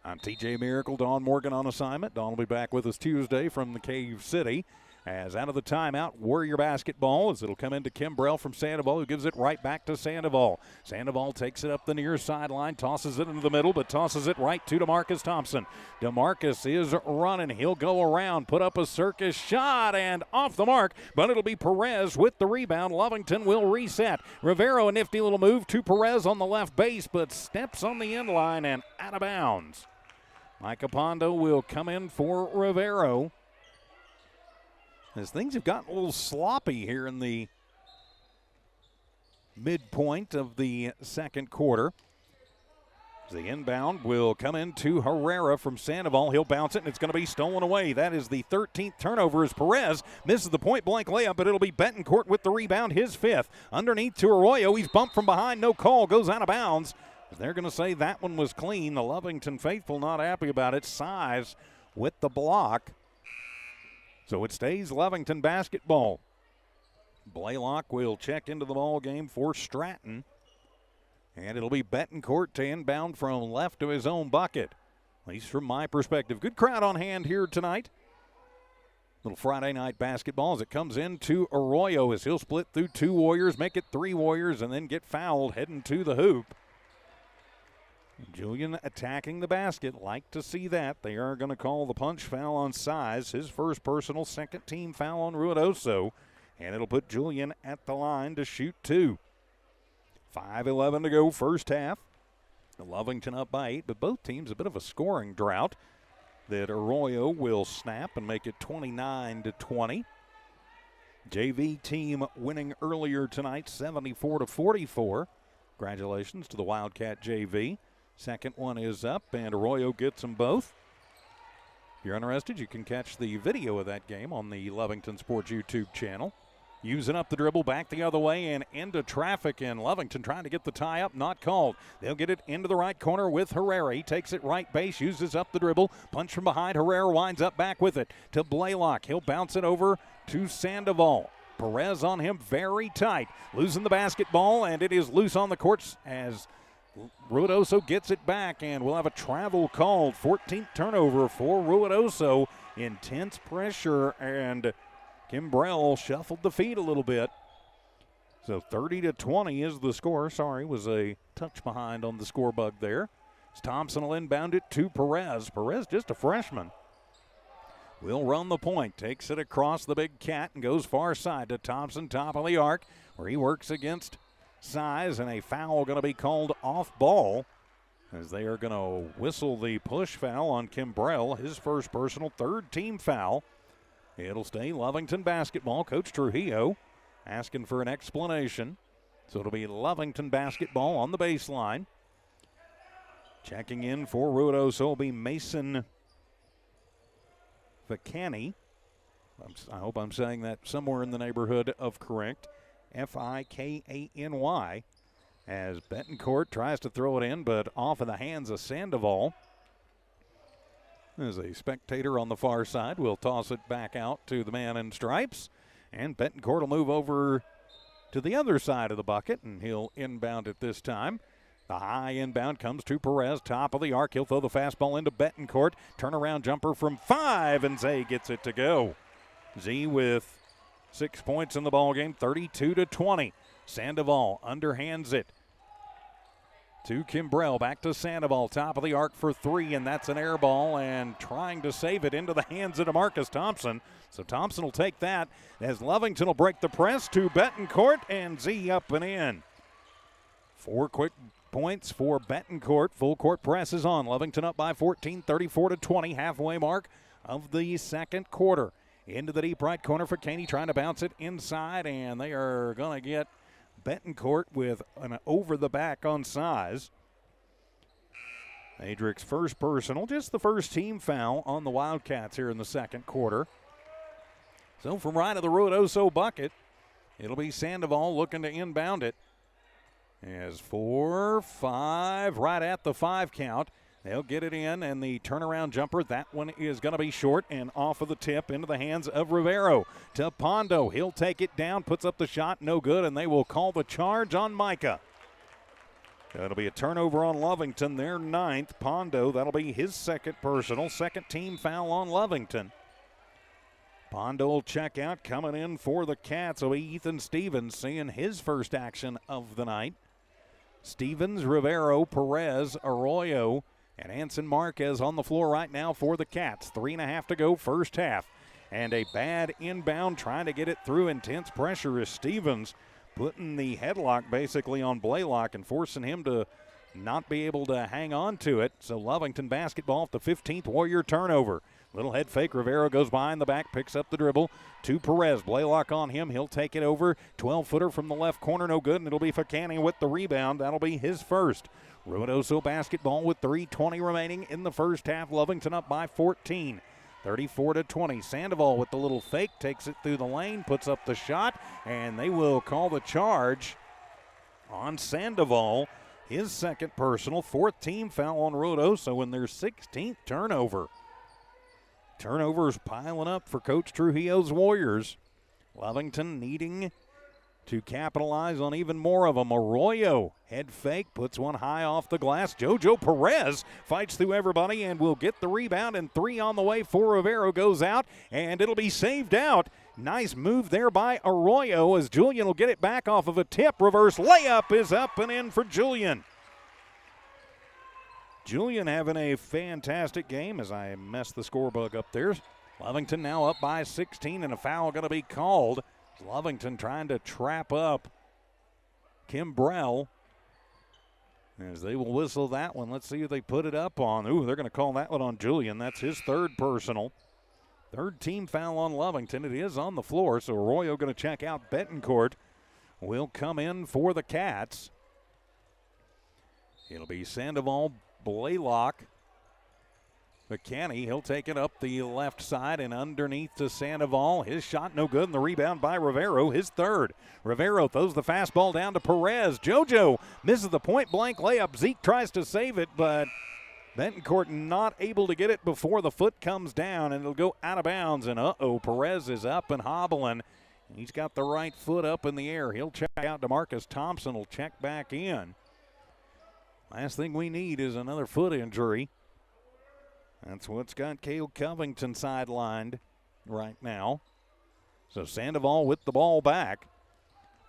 I'm TJ Miracle, Don Morgan on assignment. Don will be back with us Tuesday from the Cave City. As out of the timeout, Warrior basketball as it'll come into Kimbrell from Sandoval, who gives it right back to Sandoval. Sandoval takes it up the near sideline, tosses it into the middle, but tosses it right to DeMarcus Thompson. DeMarcus is running. He'll go around, put up a circus shot, and off the mark, but it'll be Perez with the rebound. Lovington will reset. Rivero, a nifty little move to Perez on the left base, but steps on the end line and out of bounds. Micah Pondo will come in for Rivero. As things have gotten a little sloppy here in the midpoint of the second quarter. The inbound will come into Herrera from Sandoval. He'll bounce it, and it's going to be stolen away. That is the 13th turnover as Perez misses the point-blank layup, but it'll be Betancourt with the rebound, his 5th. Underneath to Arroyo. He's bumped from behind. No call. Goes out of bounds. They're going to say that one was clean. The Lovington faithful not happy about it. Size with the block. So it stays Lovington basketball. Blaylock will check into the ball game for Stratton. And it'll be Betancourt to inbound from left to his own bucket. At least from my perspective. Good crowd on hand here tonight. Little Friday night basketball as it comes into Arroyo as he'll split through 2 Warriors, make it 3 Warriors, and then get fouled heading to the hoop. Julian attacking the basket. Like to see that. They are going to call the punch foul on Size. His first personal, second team foul on Ruidoso. And it'll put Julian at the line to shoot 2. 5:11 to go first half. Lovington up by 8, but both teams a bit of a scoring drought that Arroyo will snap and make it 29-20. JV team winning earlier tonight, 74-44. Congratulations to the Wildcat JV. Second one is up, and Arroyo gets them both. If you're interested, you can catch the video of that game on the Lovington Sports YouTube channel. Using up the dribble, back the other way, and into traffic, and Lovington trying to get the tie up, not called. They'll get it into the right corner with Herrera. He takes it right base, uses up the dribble, punch from behind. Herrera winds up back with it to Blaylock. He'll bounce it over to Sandoval. Perez on him very tight. Losing the basketball, and it is loose on the courts as Ruidoso gets it back, and we'll have a travel called. 14th turnover for Ruidoso. Intense pressure, and Kimbrell shuffled the feet a little bit. So 30-20 is the score. Sorry, was a touch behind on the score bug there. Thompson will inbound it to Perez. Perez just a freshman. Will run the point. Takes it across the big cat and goes far side to Thompson, top of the arc, where he works against Size, and a foul going to be called off ball as they are going to whistle the push foul on Kimbrell, his first personal, 3rd team foul. It'll stay Lovington basketball. Coach Trujillo asking for an explanation. So it'll be Lovington basketball on the baseline. Checking in for Ruidoso will be Mason Ficani. I hope I'm saying that somewhere in the neighborhood of correct. Fikany, as Betancourt tries to throw it in, but off of the hands of Sandoval. There's a spectator on the far side. We'll toss it back out to the man in stripes, and Betancourt will move over to the other side of the bucket, and he'll inbound it this time. The high inbound comes to Perez, top of the arc. He'll throw the fastball into Betancourt. Turnaround jumper from 5, and Zay gets it to go. Z with 6 points in the ballgame, 32-20. Sandoval underhands it to Kimbrell, back to Sandoval, top of the arc for 3, and that's an air ball, and trying to save it into the hands of DeMarcus Thompson. So Thompson will take that as Lovington will break the press to Betancourt, and Z up and in. 4 quick points for Betancourt. Full court press is on. Lovington up by 14, 34-20, halfway mark of the second quarter. Into the deep right corner for Caney, trying to bounce it inside, and they are going to get Betancourt with an over the back on Size. Adrick's first personal, just the first team foul on the Wildcats here in the second quarter. So from right of the Ruidoso bucket, it'll be Sandoval looking to inbound it. As 4-5, right at the 5 count. They'll get it in, and the turnaround jumper, that one is going to be short and off of the tip into the hands of Rivero. To Pondo, he'll take it down, puts up the shot, no good, and they will call the charge on Micah. It'll be a turnover on Lovington, their 9th. Pondo, that'll be his second personal, second team foul on Lovington. Pondo will check out, coming in for the Cats. It'll be Ethan Stevens seeing his first action of the night. Stevens, Rivero, Perez, Arroyo, and Anson Marquez on the floor right now for the Cats. 3.5 to go, first half. And a bad inbound, trying to get it through. Intense pressure is Stevens putting the headlock basically on Blaylock and forcing him to not be able to hang on to it. So Lovington basketball off the 15th Warrior turnover. Little head fake. Rivero goes behind the back, picks up the dribble to Perez. Blaylock on him. He'll take it over. 12-footer from the left corner, no good, and it'll be Facani with the rebound. That'll be his first. Ruidoso basketball with 3:20 remaining in the first half. Lovington up by 14. 34-20. Sandoval with the little fake, takes it through the lane, puts up the shot, and they will call the charge on Sandoval. His second personal, 4th team foul on Ruidoso in their 16th turnover. Turnovers piling up for Coach Trujillo's Warriors. Lovington needing to capitalize on even more of them. Arroyo, head fake, puts one high off the glass. Jojo Perez fights through everybody and will get the rebound, and 3 on the way for Rivero, goes out, and it'll be saved out. Nice move there by Arroyo as Julian will get it back off of a tip. Reverse layup is up and in for Julian. Julian having a fantastic game as I messed the score bug up there. Lovington now up by 16, and a foul going to be called. Lovington trying to trap up Kimbrell as they will whistle that one. Let's see who they put it up on. Ooh, they're going to call that one on Julian. That's his third personal. Third team foul on Lovington. It is on the floor, so Arroyo going to check out. Betancourt will come in for the Cats. It'll be Sandoval, Blaylock, McCanny, he'll take it up the left side and underneath to Sandoval. His shot no good, and the rebound by Rivero, his third. Rivero throws the fastball down to Perez. Jojo misses the point-blank layup. Zeke tries to save it, but Betancourt not able to get it before the foot comes down, and it'll go out of bounds. And Perez is up and hobbling. He's got the right foot up in the air. He'll check out. DeMarcus Thompson will check back in. Last thing we need is another foot injury. That's what's got Cale Covington sidelined right now. So Sandoval with the ball back.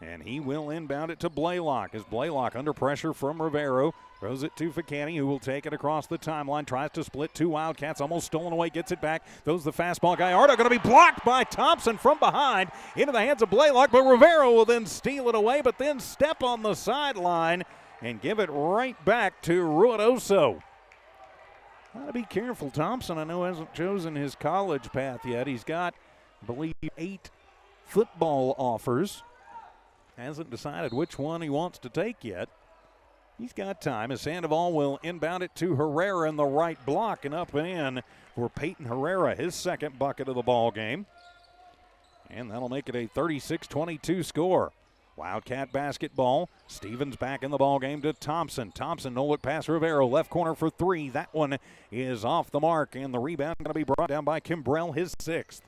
And he will inbound it to Blaylock. As Blaylock under pressure from Rivero. Throws it to Facani, who will take it across the timeline. Tries to split 2 Wildcats. Almost stolen away. Gets it back. Throws the fastball. Gallardo going to be blocked by Thompson from behind. Into the hands of Blaylock. But Rivero will then steal it away. But then step on the sideline and give it right back to Ruidoso. Got to be careful. Thompson, I know, hasn't chosen his college path yet. He's got, I believe, 8 football offers. Hasn't decided which one he wants to take yet. He's got time as Sandoval will inbound it to Herrera in the right block, and up and in for Peyton Herrera, his second bucket of the ball game. And that'll make it a 36-22 score. Wildcat basketball. Stevens back in the ball game to Thompson. Thompson no look past Rivero. Left corner for 3. That one is off the mark, and the rebound going to be brought down by Kimbrell, his 6th.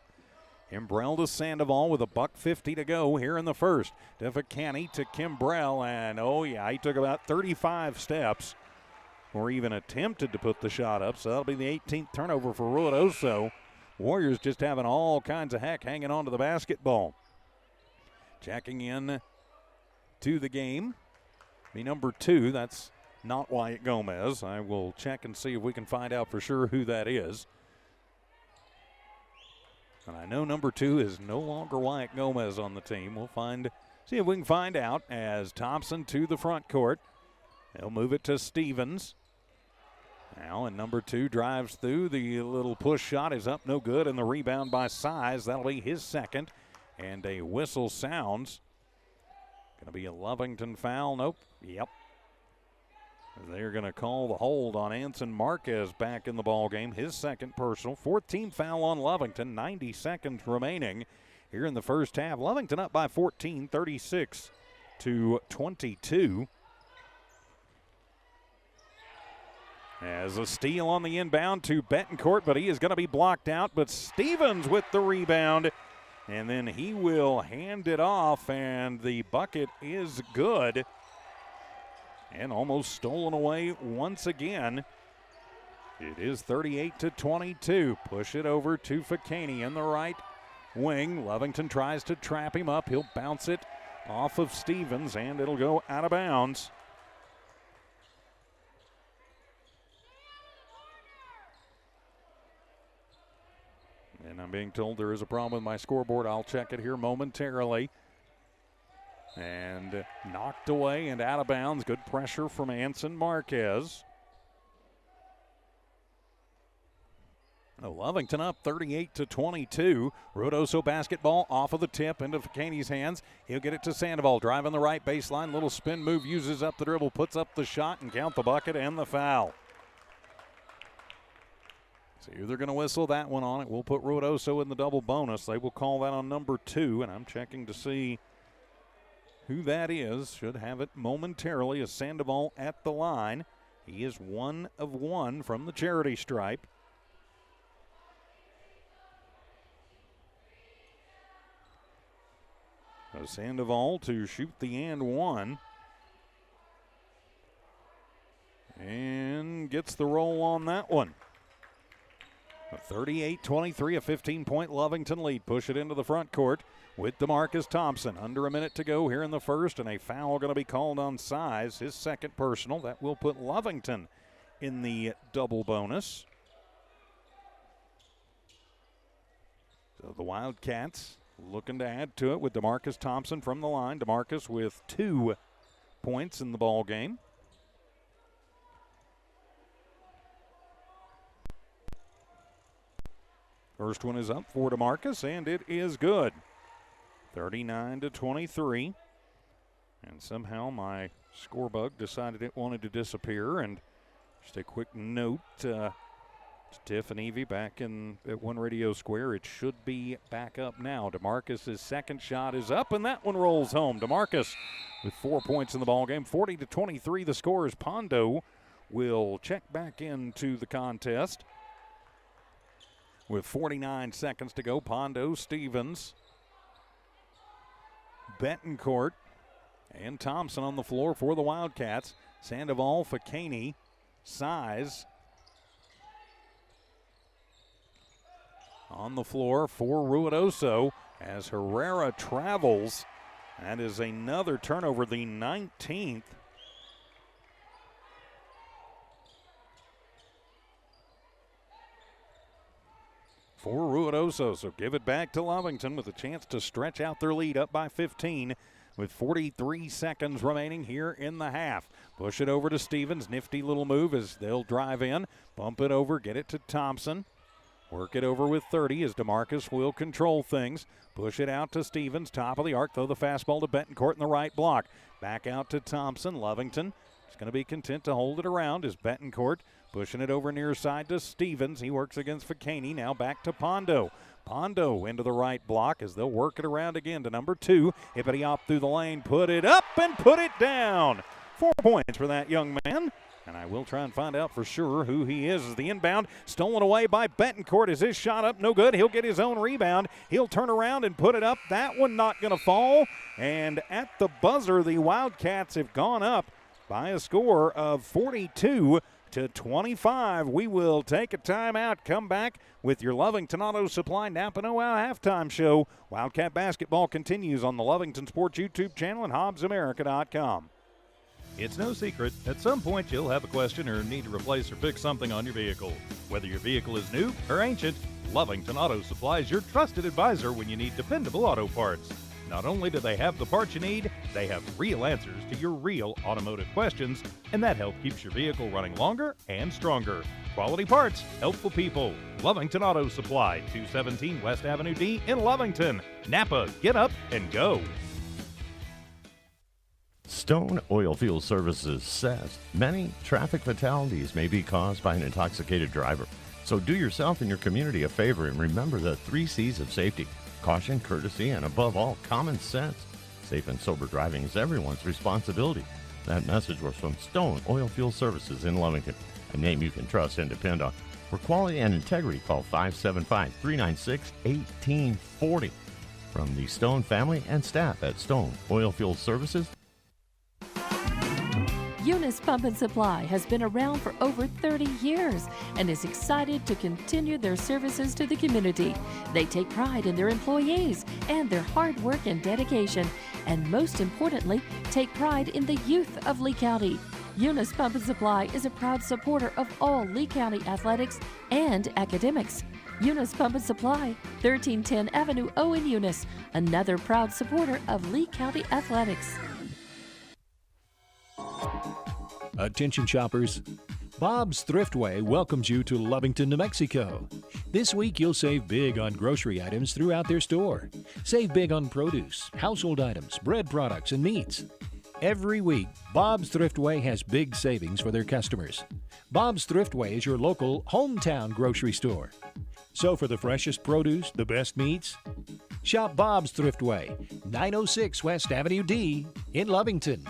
Kimbrell to Sandoval with $1:50 to go here in the first. To Facani to Kimbrell, and he took about 35 steps or even attempted to put the shot up, so that'll be the 18th turnover for Ruidoso. Warriors just having all kinds of heck hanging on to the basketball. Checking in to the game, be number 2. That's not Wyatt Gomez. I will check and see if we can find out for sure who that is. And I know number 2 is no longer Wyatt Gomez on the team. We'll see if we can find out as Thompson to the front court. They'll move it to Stevens. Now, and number 2 drives through. The little push shot is up, no good, and the rebound by Size. That'll be his second. And a whistle sounds. Going to be a Lovington foul. Nope. Yep. They're going to call the hold on Anson Marquez back in the ball game. His second personal. 14th foul on Lovington. 90 seconds remaining here in the first half. Lovington up by 14, 36-22. As a steal on the inbound to Betancourt, but he is going to be blocked out. But Stevens with the rebound, and then he will hand it off, and the bucket is good. And almost stolen away once again. It is 38-22. Push it over to Fakani in the right wing. Lovington tries to trap him up. He'll bounce it off of Stevens, and it'll go out of bounds. And I'm being told there is a problem with my scoreboard. I'll check it here momentarily. And knocked away and out of bounds. Good pressure from Anson Marquez. Lovington up 38-22. Ruidoso basketball off of the tip into Fakani's hands. He'll get it to Sandoval. Driving the right baseline. Little spin move. Uses up the dribble. Puts up the shot and count the bucket and the foul. So they're going to whistle that one on it. We'll put Ruidoso in the double bonus. They will call that on number 2. And I'm checking to see who that is. Should have it momentarily as Sandoval at the line. He is 1 of 1 from the charity stripe. So Sandoval to shoot the and one. And gets the roll on that one. 38-23, a 15-point Lovington lead. Push it into the front court with DeMarcus Thompson. Under a minute to go here in the first, and a foul going to be called on Size, his second personal. That will put Lovington in the double bonus. So the Wildcats looking to add to it with DeMarcus Thompson from the line. DeMarcus with 2 points in the ball game. First one is up for DeMarcus, and it is good. 39-23. And somehow my score bug decided it wanted to disappear. And just a quick note to Tiff and Evie back in at One Radio Square. It should be back up now. DeMarcus' second shot is up, and that one rolls home. DeMarcus with 4 points in the ballgame. 40-23 the score as Pondo will check back into the contest. With 49 seconds to go, Pondo, Stevens, Betancourt, and Thompson on the floor for the Wildcats. Sandoval, Fakani, Size on the floor for Ruidoso as Herrera travels. That is another turnover, the 19th. For Ruidoso, so give it back to Lovington with a chance to stretch out their lead up by 15 with 43 seconds remaining here in the half. Push it over to Stevens. Nifty little move as they'll drive in, bump it over, get it to Thompson. Work it over with 30 as DeMarcus will control things. Push it out to Stevens, top of the arc, throw the fastball to Betancourt in the right block. Back out to Thompson. Lovington is going to be content to hold it around as Betancourt pushing it over near side to Stevens. He works against Fakani. Now back to Pondo. Pondo into the right block as they'll work it around again to number 2. Hippity-hop through the lane, put it up and put it down. 4 points for that young man. And I will try and find out for sure who he is as the inbound stolen away by Betancourt. Is his shot up? No good. He'll get his own rebound. He'll turn around and put it up. That one not going to fall. And at the buzzer, the Wildcats have gone up by a score of 42-25. We will take a timeout, come back with your Lovington Auto Supply Napa Know How halftime show. Wildcat basketball continues on the Lovington Sports YouTube channel and HobbsAmerica.com. It's no secret, at some point you'll have a question or need to replace or fix something on your vehicle. Whether your vehicle is new or ancient, Lovington Auto Supply is your trusted advisor when you need dependable auto parts. Not only do they have the parts you need, they have real answers to your real automotive questions, and that help keeps your vehicle running longer and stronger. Quality parts, helpful people. Lovington Auto Supply, 217 West Avenue D in Lovington. Napa, get up and go. Stone Oilfield Services says many traffic fatalities may be caused by an intoxicated driver. So do yourself and your community a favor and remember the 3 C's of safety: caution, courtesy, and above all, common sense. Safe and sober driving is everyone's responsibility. That message was from Stone Oilfield Services in Lovington, a name you can trust and depend on. For quality and integrity, call 575-396-1840. From the Stone family and staff at Stone Oilfield Services. Eunice Pump and Supply has been around for over 30 years and is excited to continue their services to the community. They take pride in their employees and their hard work and dedication, and most importantly, take pride in the youth of Lee County. Eunice Pump and Supply is a proud supporter of all Lee County athletics and academics. Eunice Pump and Supply, 1310 Avenue O in Eunice, another proud supporter of Lee County athletics. Attention shoppers, Bob's Thriftway welcomes you to Lovington, New Mexico. This week you'll save big on grocery items throughout their store. Save big on produce, household items, bread products, and meats. Every week, Bob's Thriftway has big savings for their customers. Bob's Thriftway is your local hometown grocery store. So for the freshest produce, the best meats, shop Bob's Thriftway, 906 West Avenue D in Lovington.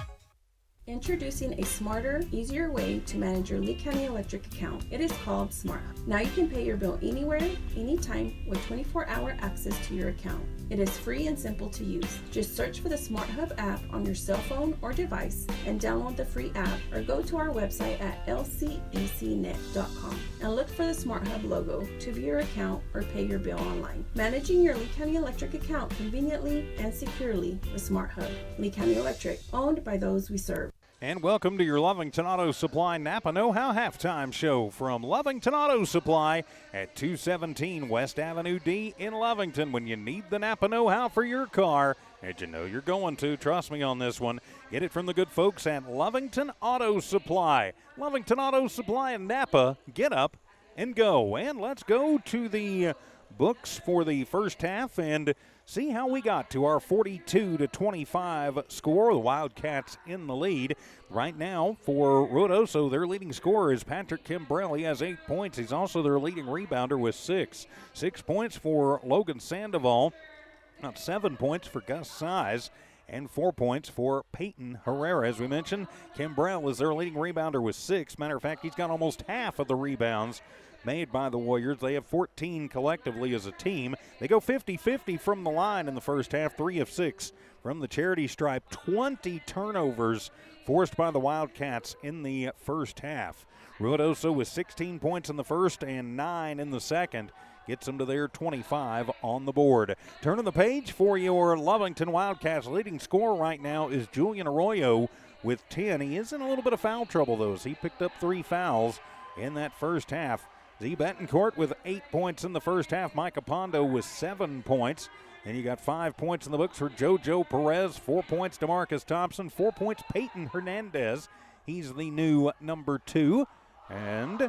Introducing a smarter, easier way to manage your Lee County Electric account. It is called Smart Hub. Now you can pay your bill anywhere, anytime, with 24-hour access to your account. It is free and simple to use. Just search for the Smart Hub app on your cell phone or device and download the free app, or go to our website at lcecnet.com and look for the Smart Hub logo to view your account or pay your bill online. Managing your Lee County Electric account conveniently and securely with Smart Hub. Lee County Electric, owned by those we serve. And welcome to your Lovington Auto Supply Napa Know-How Halftime Show from Lovington Auto Supply at 217 West Avenue D in Lovington. When you need the Napa Know-How for your car, and you know you're going to, trust me on this one, get it from the good folks at Lovington Auto Supply. Lovington Auto Supply in Napa, get up and go. And let's go to the books for the first half and see how we got to our 42-25 score. The Wildcats in the lead. Right now for Ruidoso, their leading scorer is Patrick Kimbrell. He has 8 points. He's also their leading rebounder with 6. 6 points for Logan Sandoval. 7 points for Gus Size. And 4 points for Peyton Herrera. As we mentioned, Kimbrell is their leading rebounder with 6. Matter of fact, he's got almost half of the rebounds made by the Warriors. They have 14 collectively as a team. They go 50-50 from the line in the first half, 3 of 6 from the charity stripe. 20 turnovers forced by the Wildcats in the first half. Ruidoso with 16 points in the first and 9 in the second gets them to their 25 on the board. Turning the page for your Lovington Wildcats. Leading scorer right now is Julian Arroyo with 10. He is in a little bit of foul trouble, though, as he picked up 3 fouls in that first half. Z. Betancourt with 8 points in the first half. Micah Pondo with 7 points. And you got 5 points in the books for JoJo Perez. 4 points to Marcus Thompson. 4 points Peyton Hernandez. He's the new number 2. And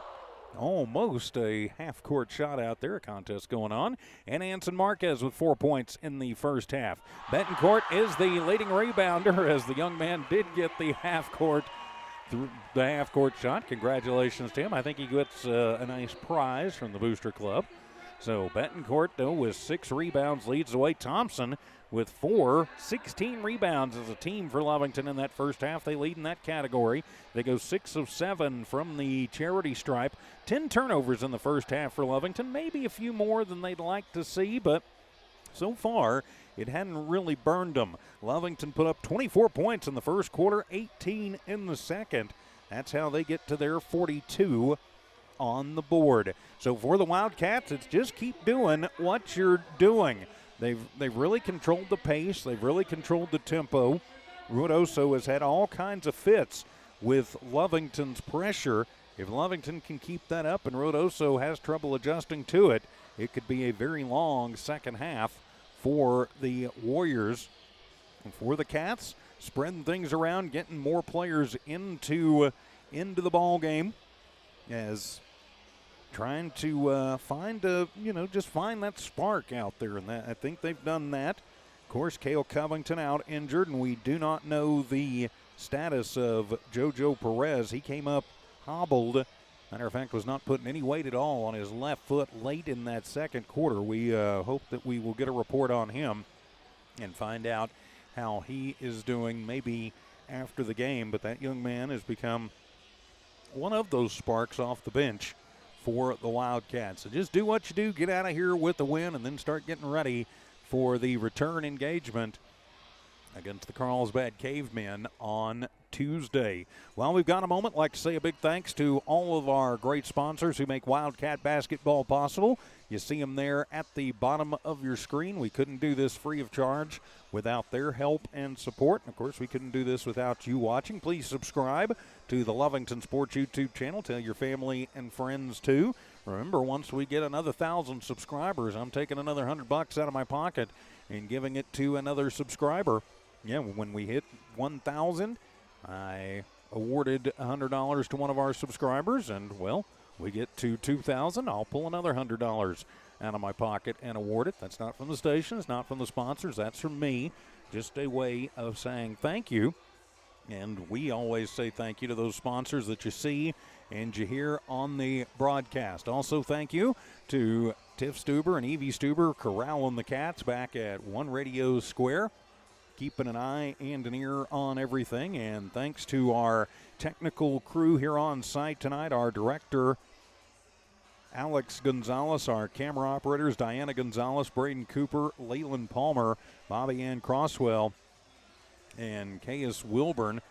almost a half-court shot out there. A contest going on. And Anson Marquez with 4 points in the first half. Betancourt is the leading rebounder, as the young man did get the half-court shot. Congratulations to him. I think he gets a nice prize from the Booster Club. So Betancourt, though, with 6 rebounds, leads the way. Thompson with 16 rebounds as a team for Lovington in that first half. They lead in that category. They go 6 of 7 from the charity stripe. 10 turnovers in the first half for Lovington. Maybe a few more than they'd like to see, but so far it hadn't really burned them. Lovington put up 24 points in the first quarter, 18 in the second. That's how they get to their 42 on the board. So for the Wildcats, it's just keep doing what you're doing. They've really controlled the pace. They've really controlled the tempo. Ruidoso has had all kinds of fits with Lovington's pressure. If Lovington can keep that up and Ruidoso has trouble adjusting to it, it could be a very long second half for the Warriors. And for the Cats, spreading things around, getting more players into the ball game, as trying to find that spark out there. And that, I think they've done that. Of course, Cale Covington out injured, and we do not know the status of JoJo Perez. He came up hobbled. Matter of fact, was not putting any weight at all on his left foot late in that second quarter. We hope that we will get a report on him and find out how he is doing maybe after the game. But that young man has become one of those sparks off the bench for the Wildcats. So just do what you do, get out of here with the win, and then start getting ready for the return engagement against the Carlsbad Cavemen on Tuesday. Well, we've got a moment. I'd like to say a big thanks to all of our great sponsors who make Wildcat basketball possible. You see them there at the bottom of your screen. We couldn't do this free of charge without their help and support. And of course, we couldn't do this without you watching. Please subscribe to the Lovington Sports YouTube channel. Tell your family and friends too. Remember, once we get another 1,000 subscribers, I'm taking another $100 out of my pocket and giving it to another subscriber. Yeah, when we hit 1,000, I awarded $100 to one of our subscribers, and, well, we get to 2,000, I'll pull another $100 out of my pocket and award it. That's not from the station, it's not from the sponsors, that's from me. Just a way of saying thank you. And we always say thank you to those sponsors that you see and you hear on the broadcast. Also, thank you to Tiff Stuber and Evie Stuber corralling the Cats back at One Radio Square, keeping an eye and an ear on everything. And thanks to our technical crew here on site tonight, our director, Alex Gonzalez, our camera operators, Diana Gonzalez, Braden Cooper, Leyland Palmer, Bobby Ann Crosswell, and Caius Wilburn,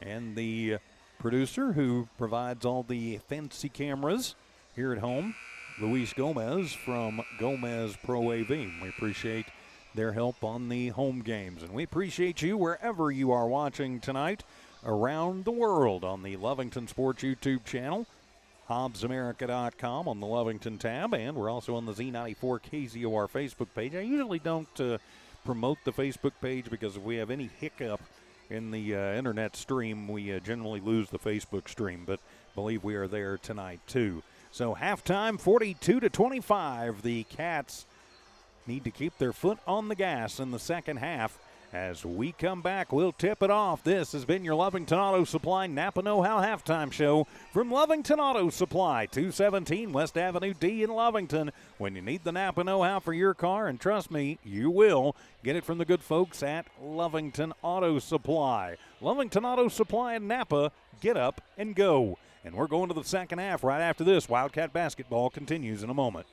and the producer who provides all the fancy cameras here at home, Luis Gomez from Gomez Pro AV. We appreciate their help on the home games, and we appreciate you wherever you are watching tonight around the world on the Lovington Sports YouTube channel, HobbsAmerica.com on the Lovington tab, and we're also on the Z94 KZOR Facebook page. I usually don't promote the Facebook page because if we have any hiccup in the internet stream, we generally lose the Facebook stream, but believe we are there tonight too. So halftime, 42-25. The Cats need to keep their foot on the gas in the second half. As we come back, we'll tip it off. This has been your Lovington Auto Supply Napa Know-How Halftime Show from Lovington Auto Supply, 217 West Avenue D in Lovington. When you need the Napa Know-How for your car, and trust me, you will, get it from the good folks at Lovington Auto Supply. Lovington Auto Supply in Napa, get up and go. And we're going to the second half right after this. Wildcat basketball continues in a moment.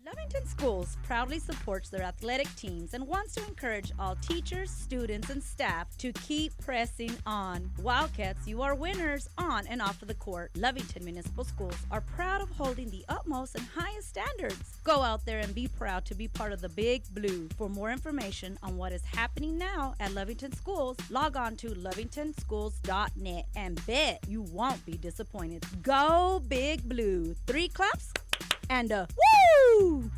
Lovington Schools proudly supports their athletic teams and wants to encourage all teachers, students, and staff to keep pressing on. Wildcats, you are winners on and off of the court. Lovington Municipal Schools are proud of holding the utmost and highest standards. Go out there and be proud to be part of the Big Blue. For more information on what is happening now at Lovington Schools, log on to lovingtonschools.net and bet you won't be disappointed. Go Big Blue. 3 claps and a woo!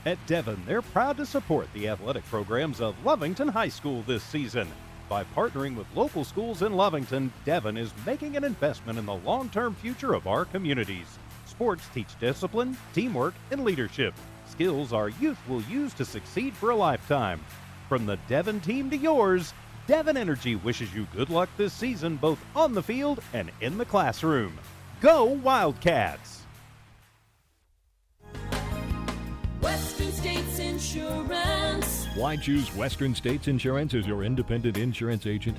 At Devon, they're proud to support the athletic programs of Lovington High School this season. By partnering with local schools in Lovington, Devon is making an investment in the long-term future of our communities. Sports teach discipline, teamwork, and leadership. Skills our youth will use to succeed for a lifetime. From the Devon team to yours, Devon Energy wishes you good luck this season, both on the field and in the classroom. Go Wildcats! Western States Insurance. Why choose Western States Insurance as your independent insurance agent?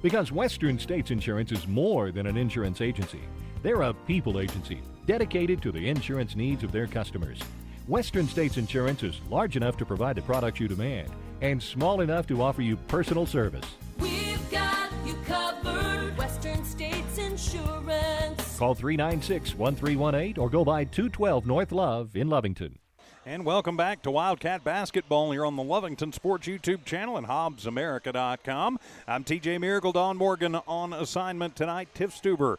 Because Western States Insurance is more than an insurance agency. They're a people agency dedicated to the insurance needs of their customers. Western States Insurance is large enough to provide the products you demand and small enough to offer you personal service. We've got you covered. Western States Insurance. Call 396-1318 or go by 212 North Love in Lovington. And welcome back to Wildcat Basketball here on the Lovington Sports YouTube channel and HobbsAmerica.com. I'm TJ Miracle, Don Morgan on assignment tonight. Tiff Stuber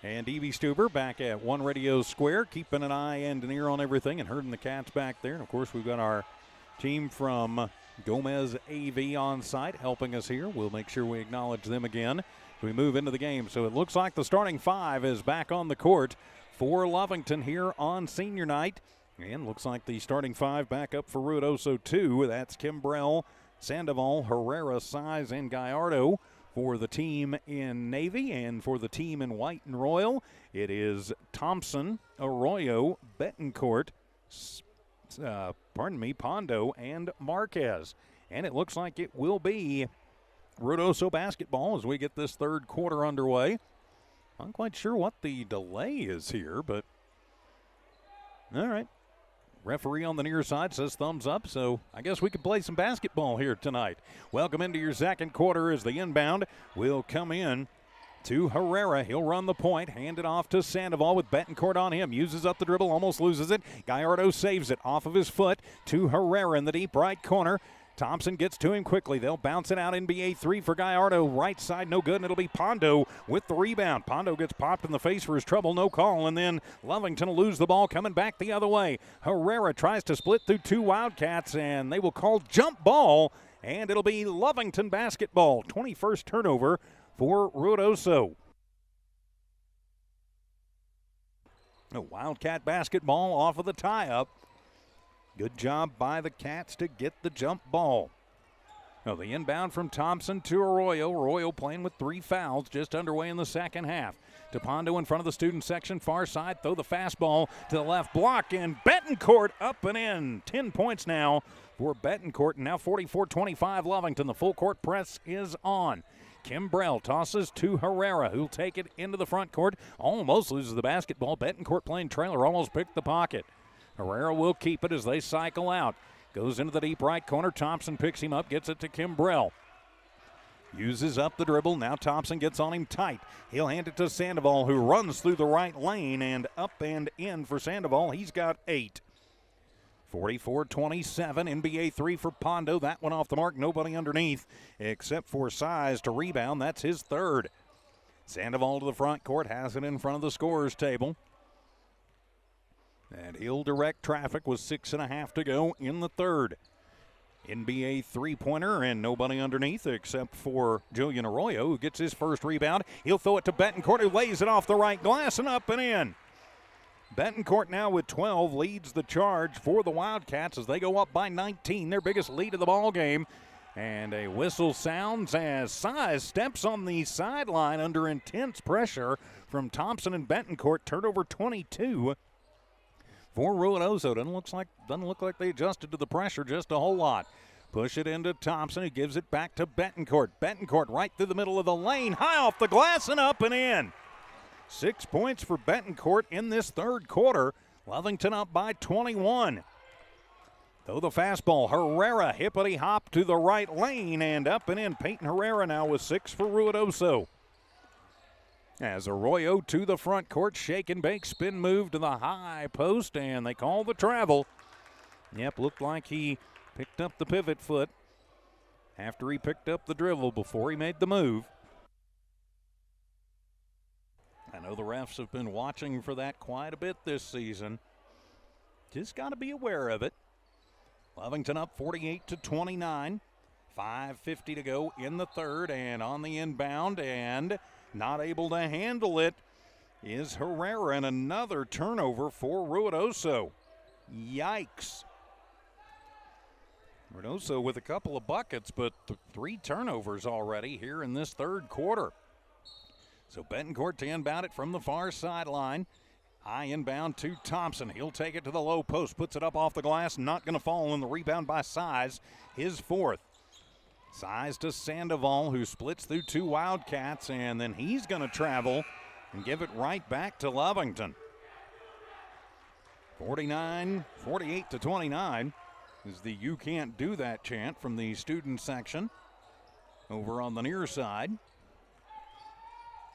and Evie Stuber back at One Radio Square, keeping an eye and an ear on everything and herding the Cats back there. And, of course, we've got our team from Gomez AV on site helping us here. We'll make sure we acknowledge them again as we move into the game. So it looks like the starting five is back on the court for Lovington here on senior night. And looks like the starting five back up for Ruidoso too. That's Kimbrell, Sandoval, Herrera, Size, and Gallardo for the team in Navy, and for the team in white and royal, it is Thompson, Arroyo, Betancourt, Pondo, and Marquez. And it looks like it will be Ruidoso basketball as we get this third quarter underway. I'm quite sure what the delay is here, but all right. Referee on the near side says thumbs up, so I guess we could play some basketball here tonight. Welcome into your second quarter as the inbound will come in to Herrera. He'll run the point, hand it off to Sandoval with Betancourt on him. Uses up the dribble, almost loses it. Gallardo saves it off of his foot to Herrera in the deep right corner. Thompson gets to him quickly. They'll bounce it out. NBA 3 for Gallardo. Right side, no good, and it'll be Pondo with the rebound. Pondo gets popped in the face for his trouble, no call, and then Lovington will lose the ball coming back the other way. Herrera tries to split through two Wildcats, and they will call jump ball, and it'll be Lovington basketball. 21st turnover for Ruidoso. A Wildcat basketball off of the tie-up. Good job by the Cats to get the jump ball. Now the inbound from Thompson to Arroyo. Arroyo playing with 3 fouls, just underway in the second half. To Pondo in front of the student section, far side, throw the fastball to the left block, and Betancourt up and in. 10 points now for Betancourt, and now 44-25 Lovington. The full court press is on. Kimbrell tosses to Herrera, who'll take it into the front court. Almost loses the basketball. Betancourt playing trailer, almost picked the pocket. Herrera will keep it as they cycle out. Goes into the deep right corner. Thompson picks him up, gets it to Kimbrell. Uses up the dribble. Now Thompson gets on him tight. He'll hand it to Sandoval, who runs through the right lane and up and in for Sandoval. He's got 8. 44-27, NBA 3 for Pondo. That one off the mark. Nobody underneath except for Size to rebound. That's his third. Sandoval to the front court. Has it in front of the scorer's table. And he'll direct traffic with 6.5 to go in the third. NBA three-pointer and nobody underneath except for Julian Arroyo, who gets his first rebound. He'll throw it to Betancourt, who lays it off the right glass and up and in. Betancourt now with 12 leads the charge for the Wildcats as they go up by 19, their biggest lead of the ball game. And a whistle sounds as Size steps on the sideline under intense pressure from Thompson and Betancourt. Turnover 22. For Ruidoso, doesn't look like they adjusted to the pressure just a whole lot. Push it into Thompson, who gives it back to Betancourt. Betancourt right through the middle of the lane, high off the glass and up and in. 6 points for Betancourt in this third quarter. Lovington up by 21. Though the fastball, Herrera hippity hop to the right lane and up and in. Peyton Herrera now with 6 for Ruidoso. As Arroyo to the front court, shake and bake, spin move to the high post, and they call the travel. Yep, looked like he picked up the pivot foot after he picked up the dribble before he made the move. I know the refs have been watching for that quite a bit this season. Just got to be aware of it. Lovington up 48-29. 5:50 to go in the third, and on the inbound, and not able to handle it is Herrera, and another turnover for Ruidoso. Yikes. Ruidoso with a couple of buckets, but 3 turnovers already here in this third quarter. So Betancourt to inbound it from the far sideline. High inbound to Thompson. He'll take it to the low post, puts it up off the glass, not going to fall, in the rebound by Size, his 4th. Size to Sandoval, who splits through 2 Wildcats, and then he's going to travel and give it right back to Lovington. 48-29 is the "you can't do that" chant from the student section over on the near side.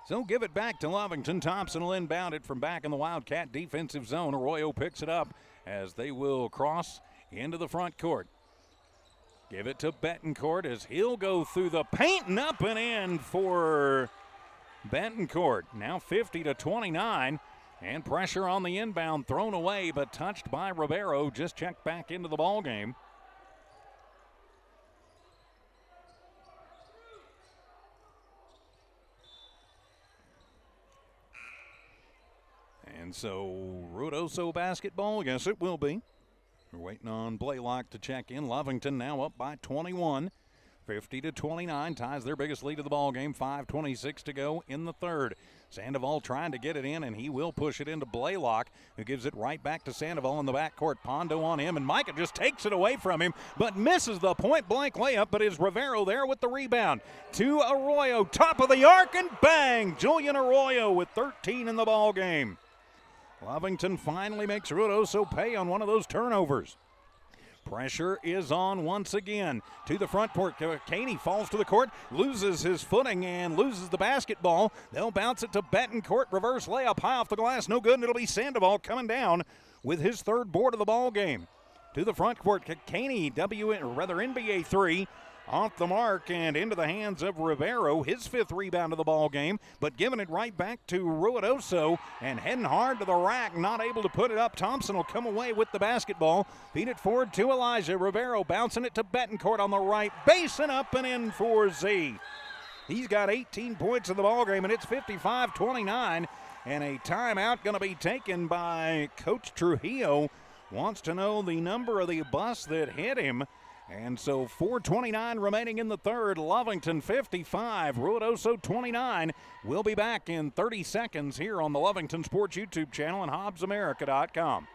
So give it back to Lovington. Thompson will inbound it from back in the Wildcat defensive zone. Arroyo picks it up as they will cross into the front court. Give it to Betancourt as he'll go through the paint and up and in for Betancourt. Now 50-29, and pressure on the inbound, thrown away but touched by Ribeiro. Just checked back into the ball game. And so Ruidoso basketball, yes it will be. We're waiting on Blaylock to check in. Lovington now up by 21. 50-29, ties their biggest lead of the ball game. 5:26 to go in the third. Sandoval trying to get it in, and he will push it into Blaylock, who gives it right back to Sandoval in the backcourt. Pondo on him, and Micah just takes it away from him, but misses the point-blank layup, but is Rivero there with the rebound. To Arroyo, top of the arc, and bang! Julian Arroyo with 13 in the ball game. Lovington finally makes Ruidoso pay on one of those turnovers. Pressure is on once again. To the front court, Caney falls to the court, loses his footing and loses the basketball. They'll bounce it to Betancourt. Reverse layup high off the glass, no good, and it'll be Sandoval coming down with his third board of the ball game. To the front court, Caney, NBA 3. Off the mark and into the hands of Rivero, his fifth rebound of the ball game, but giving it right back to Ruidoso and heading hard to the rack, not able to put it up. Thompson will come away with the basketball. Feed it forward to Elijah. Rivero bouncing it to Betancourt on the right, basing up and in for Z. He's got 18 points in the ball game, and it's 55-29, and a timeout going to be taken by Coach Trujillo. Wants to know the number of the bus that hit him. And so 4:29 remaining in the third. Lovington 55, Ruidoso 29. We'll be back in 30 seconds here on the Lovington Sports YouTube channel and HobbsAmerica.com.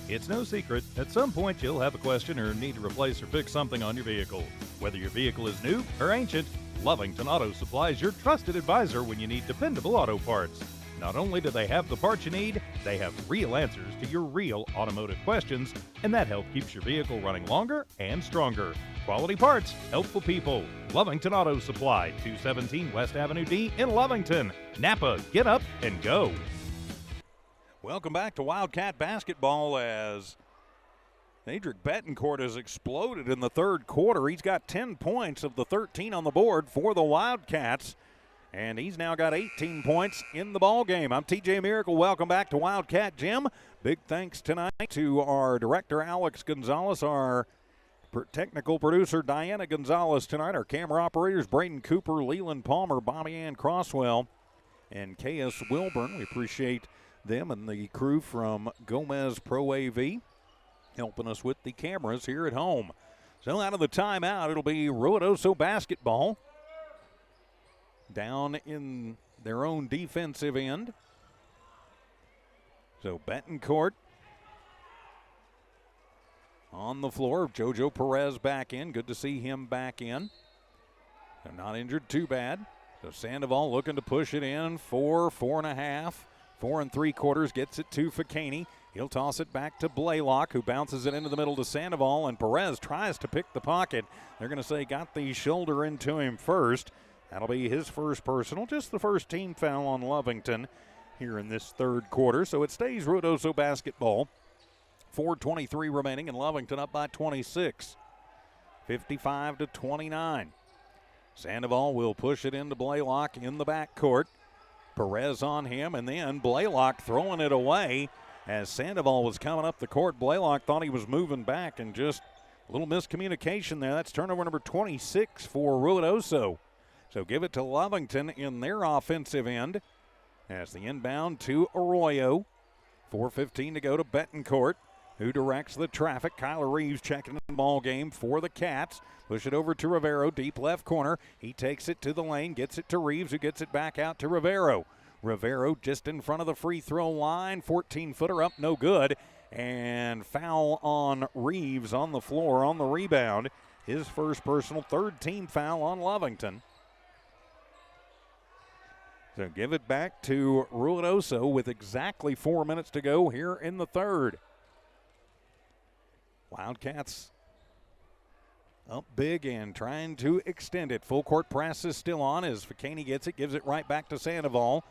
It's no secret, at some point you'll have a question or need to replace or fix something on your vehicle. Whether your vehicle is new or ancient, Lovington Auto Supply is your trusted advisor when you need dependable auto parts. Not only do they have the parts you need, they have real answers to your real automotive questions, and that help keeps your vehicle running longer and stronger. Quality parts, helpful people. Lovington Auto Supply, 217 West Avenue D in Lovington. Napa, get up and go. Welcome back to Wildcat basketball as Adric Betancourt has exploded in the third quarter. He's got 10 points of the 13 on the board for the Wildcats. And he's now got 18 points in the ball game. I'm TJ Miracle. Welcome back to Wildcat Gym. Big thanks tonight to our director, Alex Gonzalez, our technical producer, Diana Gonzalez tonight, our camera operators, Braden Cooper, Leland Palmer, Bobby Ann Crosswell, and K.S. Wilburn. We appreciate them and the crew from Gomez Pro AV helping us with the cameras here at home. So out of the timeout, it'll be Ruidoso basketball. Down in their own defensive end. So Betancourt on the floor. Jojo Perez back in. Good to see him back in. They're not injured too bad. So Sandoval looking to push it in. 4.5. 4 3/4. Gets it to Fakani. He'll toss it back to Blaylock, who bounces it into the middle to Sandoval, and Perez tries to pick the pocket. They're going to say got the shoulder into him first. That'll be his first personal, just the first team foul on Lovington here in this third quarter. So it stays Ruidoso basketball. 4:23 remaining, and Lovington up by 26. 55-29. Sandoval will push it into Blaylock in the backcourt. Perez on him, and then Blaylock throwing it away. As Sandoval was coming up the court, Blaylock thought he was moving back, and just a little miscommunication there. That's turnover number 26 for Ruidoso. So give it to Lovington in their offensive end. As the inbound to Arroyo. 4:15 to go to Betancourt, who directs the traffic. Kyler Reeves checking the ball game for the Cats. Push it over to Rivero, deep left corner. He takes it to the lane, gets it to Reeves, who gets it back out to Rivero. Rivero just in front of the free throw line. 14-footer up, no good. And foul on Reeves on the floor on the rebound. His first personal, third team foul on Lovington. So give it back to Ruidoso with exactly 4 minutes to go here in the third. Wildcats up big and trying to extend it. Full court press is still on as Fakani gets it, gives it right back to Sandoval.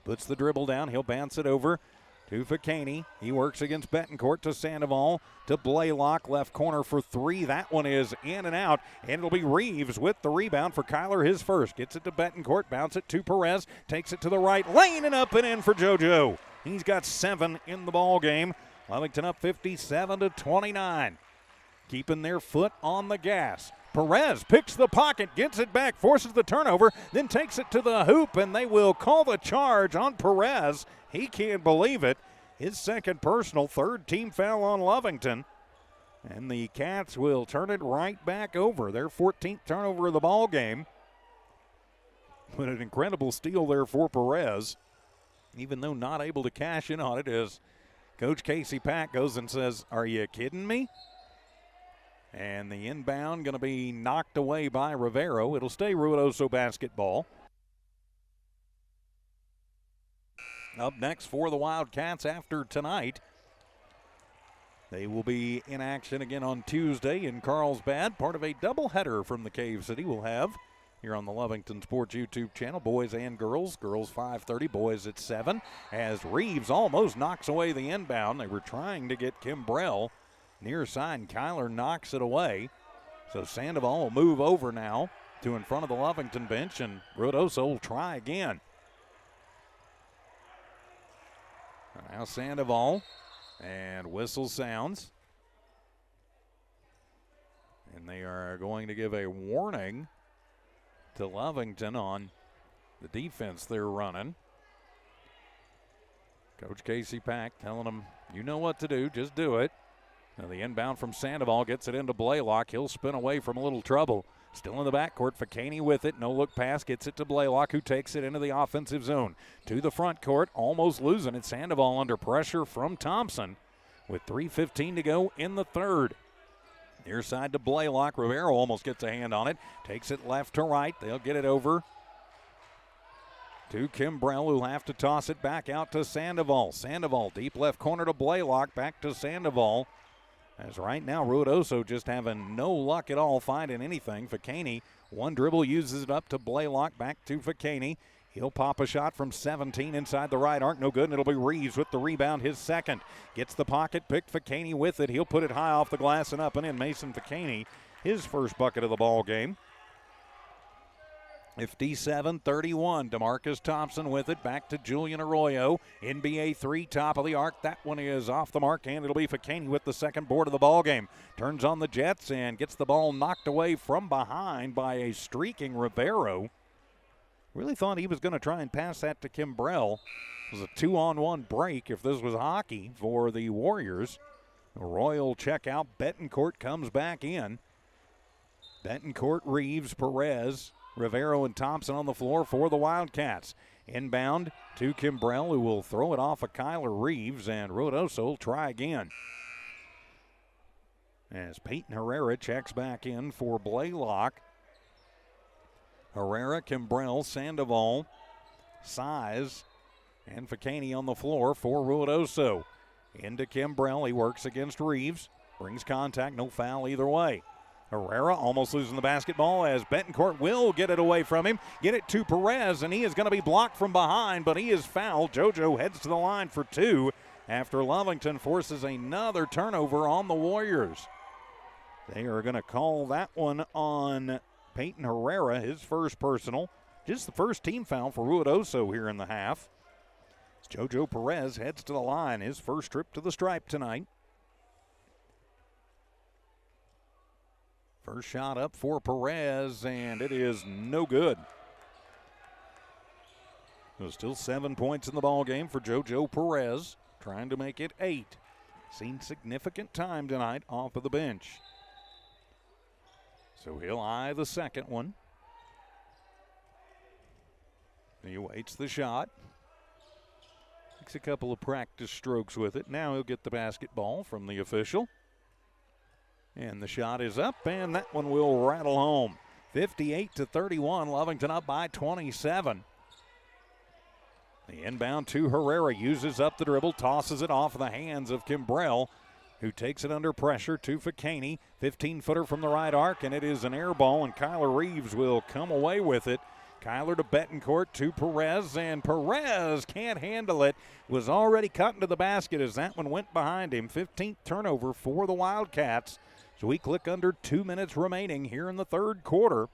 Puts the dribble down, he'll bounce it over to Fakani. He works against Betancourt to Sandoval to Blaylock, left corner for three. That one is in and out, and it'll be Reeves with the rebound for Kyler, his first. Gets it to Betancourt, bounce it to Perez, takes it to the right lane and up and in for JoJo. He's got 7 in the ball game. Lovington up 57-29. Keeping their foot on the gas. Perez picks the pocket, gets it back, forces the turnover, then takes it to the hoop, and they will call the charge on Perez. He can't believe it. his second personal, third team foul on Lovington. And the Cats will turn it right back over. Their 14th turnover of the ball game. But an incredible steal there for Perez, even though not able to cash in on it, as Coach Casey Pack goes and says, "Are you kidding me?" And the inbound going to be knocked away by Rivero. It'll stay Ruidoso basketball. Up next for the Wildcats after tonight, they will be in action again on Tuesday in Carlsbad. Part of a doubleheader from the Cave City we'll have here on the Lovington Sports YouTube channel. Boys and girls. Girls 5:30, boys at 7. As Reeves almost knocks away the inbound. They were trying to get Kimbrell near side, and Kyler knocks it away. So Sandoval will move over now to in front of the Lovington bench, and Ruidoso will try again. Now Sandoval, and whistle sounds. And they are going to give a warning to Lovington on the defense they're running. Coach Casey Pack telling them, you know what to do, just do it. Now the inbound from Sandoval gets it into Blaylock. He'll spin away from a little trouble. Still in the backcourt, Fakani with it. No look pass, gets it to Blaylock, who takes it into the offensive zone. To the front court, almost losing it. Sandoval under pressure from Thompson with 3:15 to go in the third. Near side to Blaylock. Rivero almost gets a hand on it. Takes it left to right. They'll get it over to Kimbrell, who'll have to toss it back out to Sandoval. Sandoval deep left corner to Blaylock. Back to Sandoval. As right now, Ruidoso just having no luck at all finding anything. Fakani, one dribble, uses it up to Blaylock. Back to Fakani. He'll pop a shot from 17 inside the right arc. No good, and it'll be Reeves with the rebound, his second. Gets the pocket, picked Fakani with it. He'll put it high off the glass and up and in. Mason Fakani, his first bucket of the ball game. 57-31. DeMarcus Thompson with it. Back to Julian Arroyo. NBA 3, top of the arc. That one is off the mark, and it'll be Fakani with the second board of the ball game. Turns on the Jets and gets the ball knocked away from behind by a streaking Rivero. Really thought he was going to try and pass that to Kimbrell. It was a 2-on-1 break if this was hockey for the Warriors. Arroyo check out. Betancourt comes back in. Betancourt, Reeves, Perez, Rivero, and Thompson on the floor for the Wildcats. Inbound to Kimbrell, who will throw it off of Kyler Reeves, and Ruidoso will try again. As Peyton Herrera checks back in for Blaylock. Herrera, Kimbrell, Sandoval, Size, and Fakani on the floor for Ruidoso. Into Kimbrell, he works against Reeves. Brings contact, no foul either way. Herrera almost losing the basketball as Betancourt will get it away from him. Get it to Perez, and he is going to be blocked from behind, but he is fouled. JoJo heads to the line for two after Lovington forces another turnover on the Warriors. They are going to call that one on Peyton Herrera, his first personal. Just the first team foul for Ruidoso here in the half. JoJo Perez heads to the line, his first trip to the stripe tonight. First shot up for Perez, and it is no good. There's still 7 points in the ball game for JoJo Perez, trying to make it 8. Seen significant time tonight off of the bench. So he'll eye the second one. He waits the shot. Takes a couple of practice strokes with it. Now he'll get the basketball from the official. And the shot is up, and that one will rattle home. 58-31, Lovington up by 27. The inbound to Herrera, uses up the dribble, tosses it off the hands of Kimbrell, who takes it under pressure to Fakani. 15-footer from the right arc, and it is an air ball, and Kyler Reeves will come away with it. Kyler to Betancourt to Perez, and Perez can't handle it. Was already cut into the basket as that one went behind him. 15th turnover for the Wildcats. So we click under 2 minutes remaining here in the third quarter.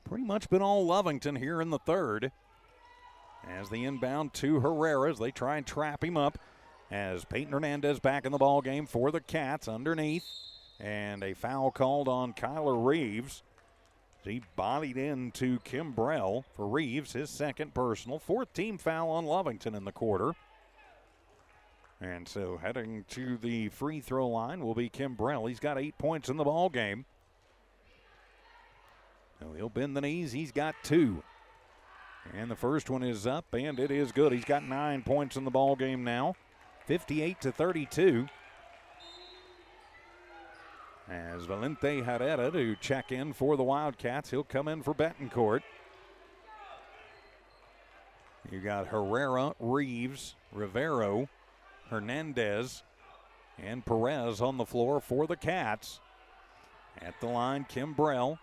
Pretty much been all Lovington here in the third. As the inbound to Herrera as they try and trap him up. As Peyton Hernandez back in the ball game for the Cats underneath. And a foul called on Kyler Reeves. He bodied into Kimbrell for Reeves, his second personal. Fourth team foul on Lovington in the quarter. And so heading to the free throw line will be Kimbrell. He's got 8 points in the ball game. So he'll bend the knees. He's got 2. And the first one is up, and it is good. He's got 9 points in the ball game now. 58-32. As Valente Herrera to check in for the Wildcats. He'll come in for Betancourt. You got Herrera, Reeves, Rivero, Hernandez, and Perez on the floor for the Cats. At the line, Kimbrell.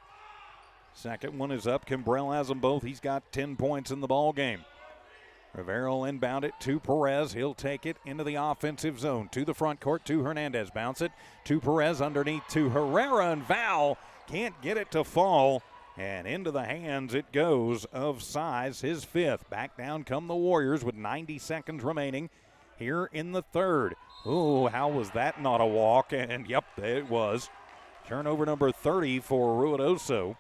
Second one is up. Kimbrell has them both. He's got 10 points in the ball game. Rivero inbound it to Perez. He'll take it into the offensive zone. To the front court to Hernandez. Bounce it to Perez. Underneath to Herrera, and Val can't get it to fall. And into the hands it goes of Size, his 5th. Back down come the Warriors with 90 seconds remaining here in the third. Oh, how was that not a walk? And yep, it was. Turnover number 30 for Ruidoso.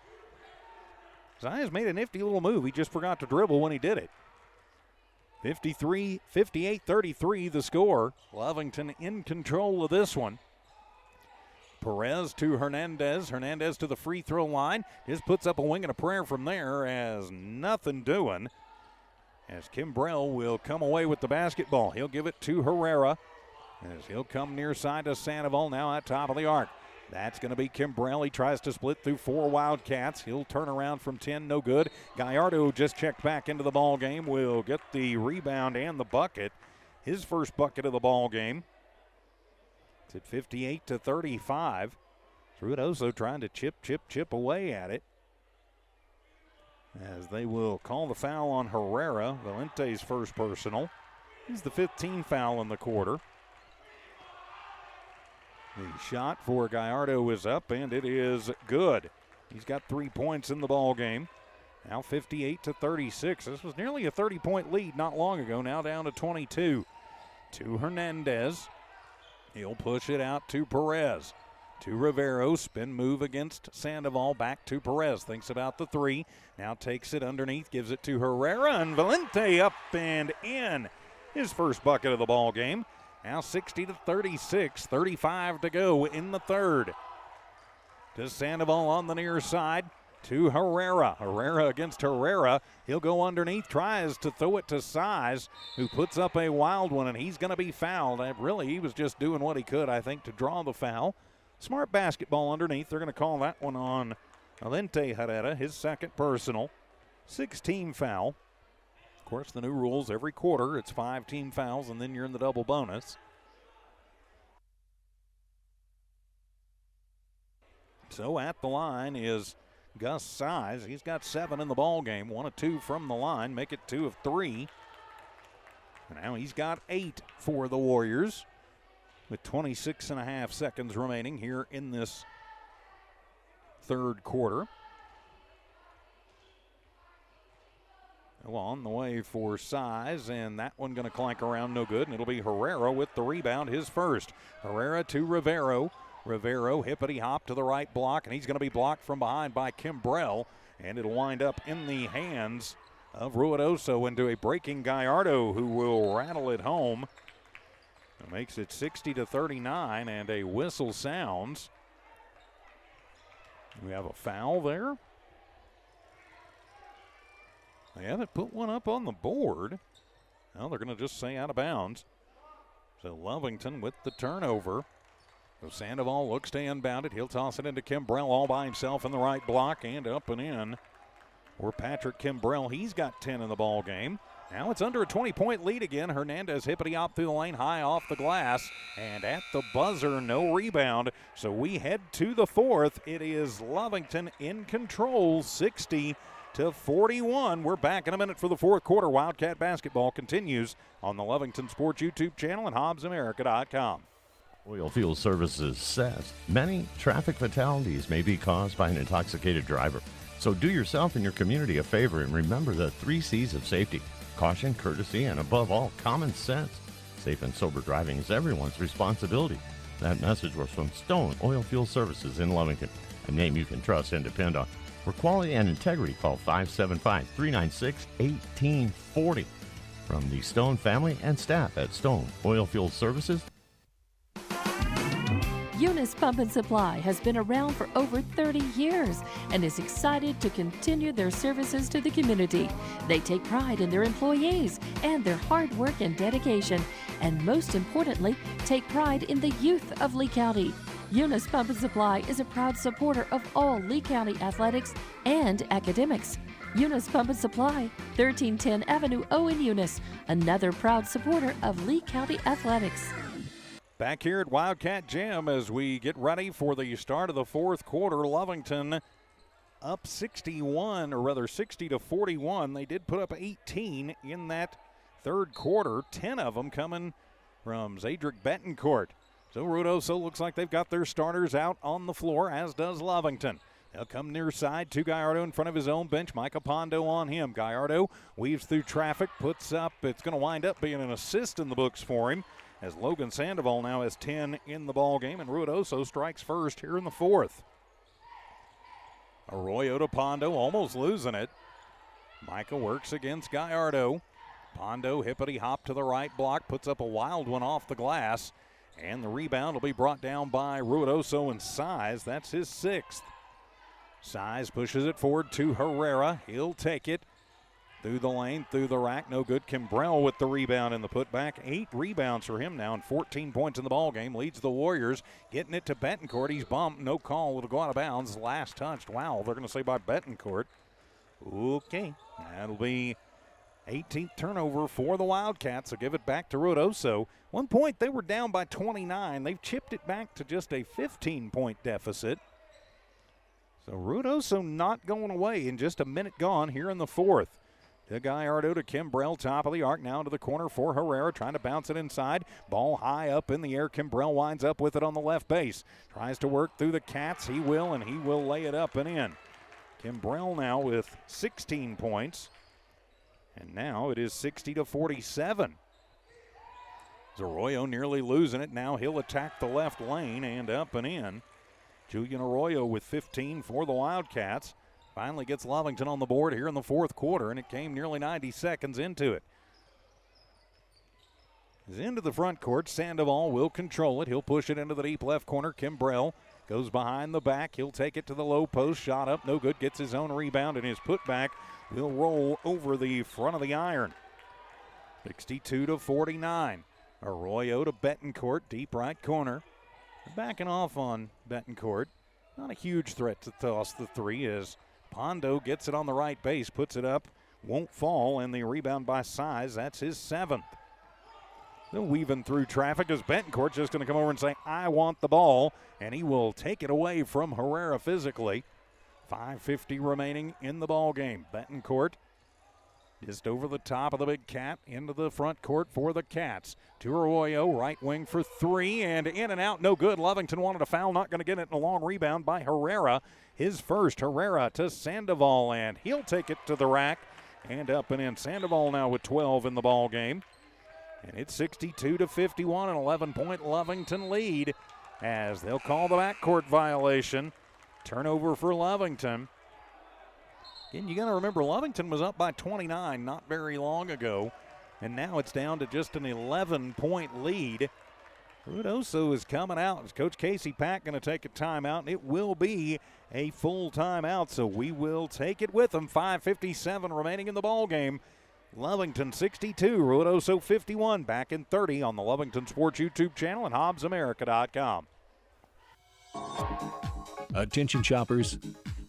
Size made a nifty little move. He just forgot to dribble when he did it. 58-33 the score. Lovington in control of this one. Perez to Hernandez. Hernandez to the free throw line. Just puts up a wing and a prayer from there as nothing doing. As Kimbrell will come away with the basketball. He'll give it to Herrera. As he'll come near side to Sandoval now at top of the arc. That's going to be Kimbrell. He tries to split through 4 Wildcats. He'll turn around from 10, no good. Gallardo just checked back into the ball game. Will get the rebound and the bucket. His first bucket of the ball game. It's at 58-35. Ruidoso trying to chip away at it. As they will call the foul on Herrera. Valente's first personal. He's the 15th foul in the quarter. The shot for Gallardo is up, and it is good. He's got 3 points in the ball game. Now 58-36. This was nearly a 30-point lead not long ago. Now down to 22. To Hernandez. He'll push it out to Perez. To Rivero. Spin move against Sandoval. Back to Perez. Thinks about the 3. Now takes it underneath. Gives it to Herrera. And Valente up and in. His first bucket of the ball game. Now 60-36, 35 to go in the third. To Sandoval on the near side, to Herrera. Herrera against Herrera. He'll go underneath, tries to throw it to Size, who puts up a wild one, and he's going to be fouled. And really, he was just doing what he could, I think, to draw the foul. Smart basketball underneath. They're going to call that one on Valente Herrera, his second personal. 6-team foul. Of course, the new rules, every quarter, it's 5-team fouls, and then you're in the double bonus. So at the line is Gus Size. He's got 7 in the ball game, 1 of 2 from the line, make it 2 of 3. And now he's got 8 for the Warriors with 26.5 seconds remaining here in this third quarter. On the way for Size, and that one going to clank around no good, and it'll be Herrera with the rebound, his first. Herrera to Rivero. Rivero hippity hop to the right block, and he's going to be blocked from behind by Kimbrell, and it'll wind up in the hands of Ruidoso into a breaking Gallardo, who will rattle it home. It makes it 60-39, and a whistle sounds. We have a foul there. They haven't put one up on the board. Now they're going to just say out of bounds. So Lovington with the turnover. So Sandoval looks to inbound it. He'll toss it into Kimbrell all by himself in the right block and up and in. Or Patrick Kimbrell, he's got 10 in the ball game. Now it's under a 20-point lead again. Hernandez hippity hop through the lane, high off the glass. And at the buzzer, no rebound. So we head to the fourth. It is Lovington in control, 60-41. We're back in a minute for the fourth quarter. Wildcat basketball continues on the Lovington Sports YouTube channel and HobbsAmerica.com. Oilfield Services says many traffic fatalities may be caused by an intoxicated driver. So do yourself and your community a favor and remember the 3 C's of safety: caution, courtesy, and above all, common sense. Safe and sober driving is everyone's responsibility. That message was from Stone Oilfield Services in Lovington, a name you can trust and depend on. For quality and integrity, call 575-396-1840. From the Stone family and staff at Stone Oilfield Services, Eunice Pump and Supply has been around for over 30 years and is excited to continue their services to the community. They take pride in their employees and their hard work and dedication, and most importantly, take pride in the youth of Lee County. Eunice Pump and Supply is a proud supporter of all Lee County athletics and academics. Eunice Pump and Supply, 1310 Avenue O in Eunice, another proud supporter of Lee County athletics. Back here at Wildcat Gym as we get ready for the start of the fourth quarter. Lovington up 61, or rather 60 to 41. They did put up 18 in that third quarter, 10 of them coming from Zadrick Betancourt. So Ruidoso looks like they've got their starters out on the floor, as does Lovington. They'll come near side to Gallardo in front of his own bench. Micah Pondo on him. Gallardo weaves through traffic, puts up. It's going to wind up being an assist in the books for him, as Logan Sandoval now has 10 in the ball game, and Ruidoso strikes first here in the fourth. Arroyo to Pondo, almost losing it. Micah works against Gallardo. Pondo hippity hop to the right block, puts up a wild one off the glass, and the rebound will be brought down by Ruidoso and Size. That's his sixth. Size pushes it forward to Herrera. He'll take it. Through the lane, through the rack, no good. Kimbrell with the rebound in the putback. 8 rebounds for him now and 14 points in the ball game. Leads the Warriors, getting it to Betancourt. He's bumped, no call. It'll go out of bounds. Last touched. Wow, they're going to say by Betancourt. Okay, that'll be 18th turnover for the Wildcats. So give it back to Ruidoso. 1 point, they were down by 29. They've chipped it back to just a 15-point deficit. So Ruidoso not going away, in just a minute gone here in the fourth. To Gallardo to Kimbrell, top of the arc, now to the corner for Herrera, trying to bounce it inside. Ball high up in the air. Kimbrell winds up with it on the left base. Tries to work through the Cats. He will, and he will lay it up and in. Kimbrell now with 16 points. And now it is 60 to 47. Arroyo nearly losing it. Now he'll attack the left lane and up and in. Julian Arroyo with 15 for the Wildcats. Finally gets Lovington on the board here in the fourth quarter, and it came nearly 90 seconds into it. He's into the front court. Sandoval will control it. He'll push it into the deep left corner. Kimbrell goes behind the back. He'll take it to the low post. Shot up, no good. Gets his own rebound, and his putback will roll over the front of the iron. 62 to 49. Arroyo to Betancourt, deep right corner. Backing off on Betancourt. Not a huge threat to toss the three as Pondo gets it on the right base, puts it up, won't fall, and the rebound by Size. That's his seventh. They're weaving through traffic as Betancourt's just going to come over and say, I want the ball, and he will take it away from Herrera physically. 5:50 remaining in the ball game. Betancourt just over the top of the big cat into the front court for the Cats. To Arroyo, right wing for three, and in and out, no good. Lovington wanted a foul, not going to get it in a long rebound by Herrera. His first. Herrera to Sandoval, and he'll take it to the rack and up and in. Sandoval now with 12 in the ball game. And it's 62 to 51, an 11-point Lovington lead as they'll call the backcourt violation. Turnover for Lovington. And you got to remember, Lovington was up by 29 not very long ago, and now it's down to just an 11-point lead. Ruidoso is coming out. Is Coach Casey Pack going to take a timeout? And it will be a full timeout, so we will take it with them. 5:57 remaining in the ball game. Lovington 62, Ruidoso 51. Back in 30 on the Lovington Sports YouTube channel and HobbsAmerica.com. Attention shoppers.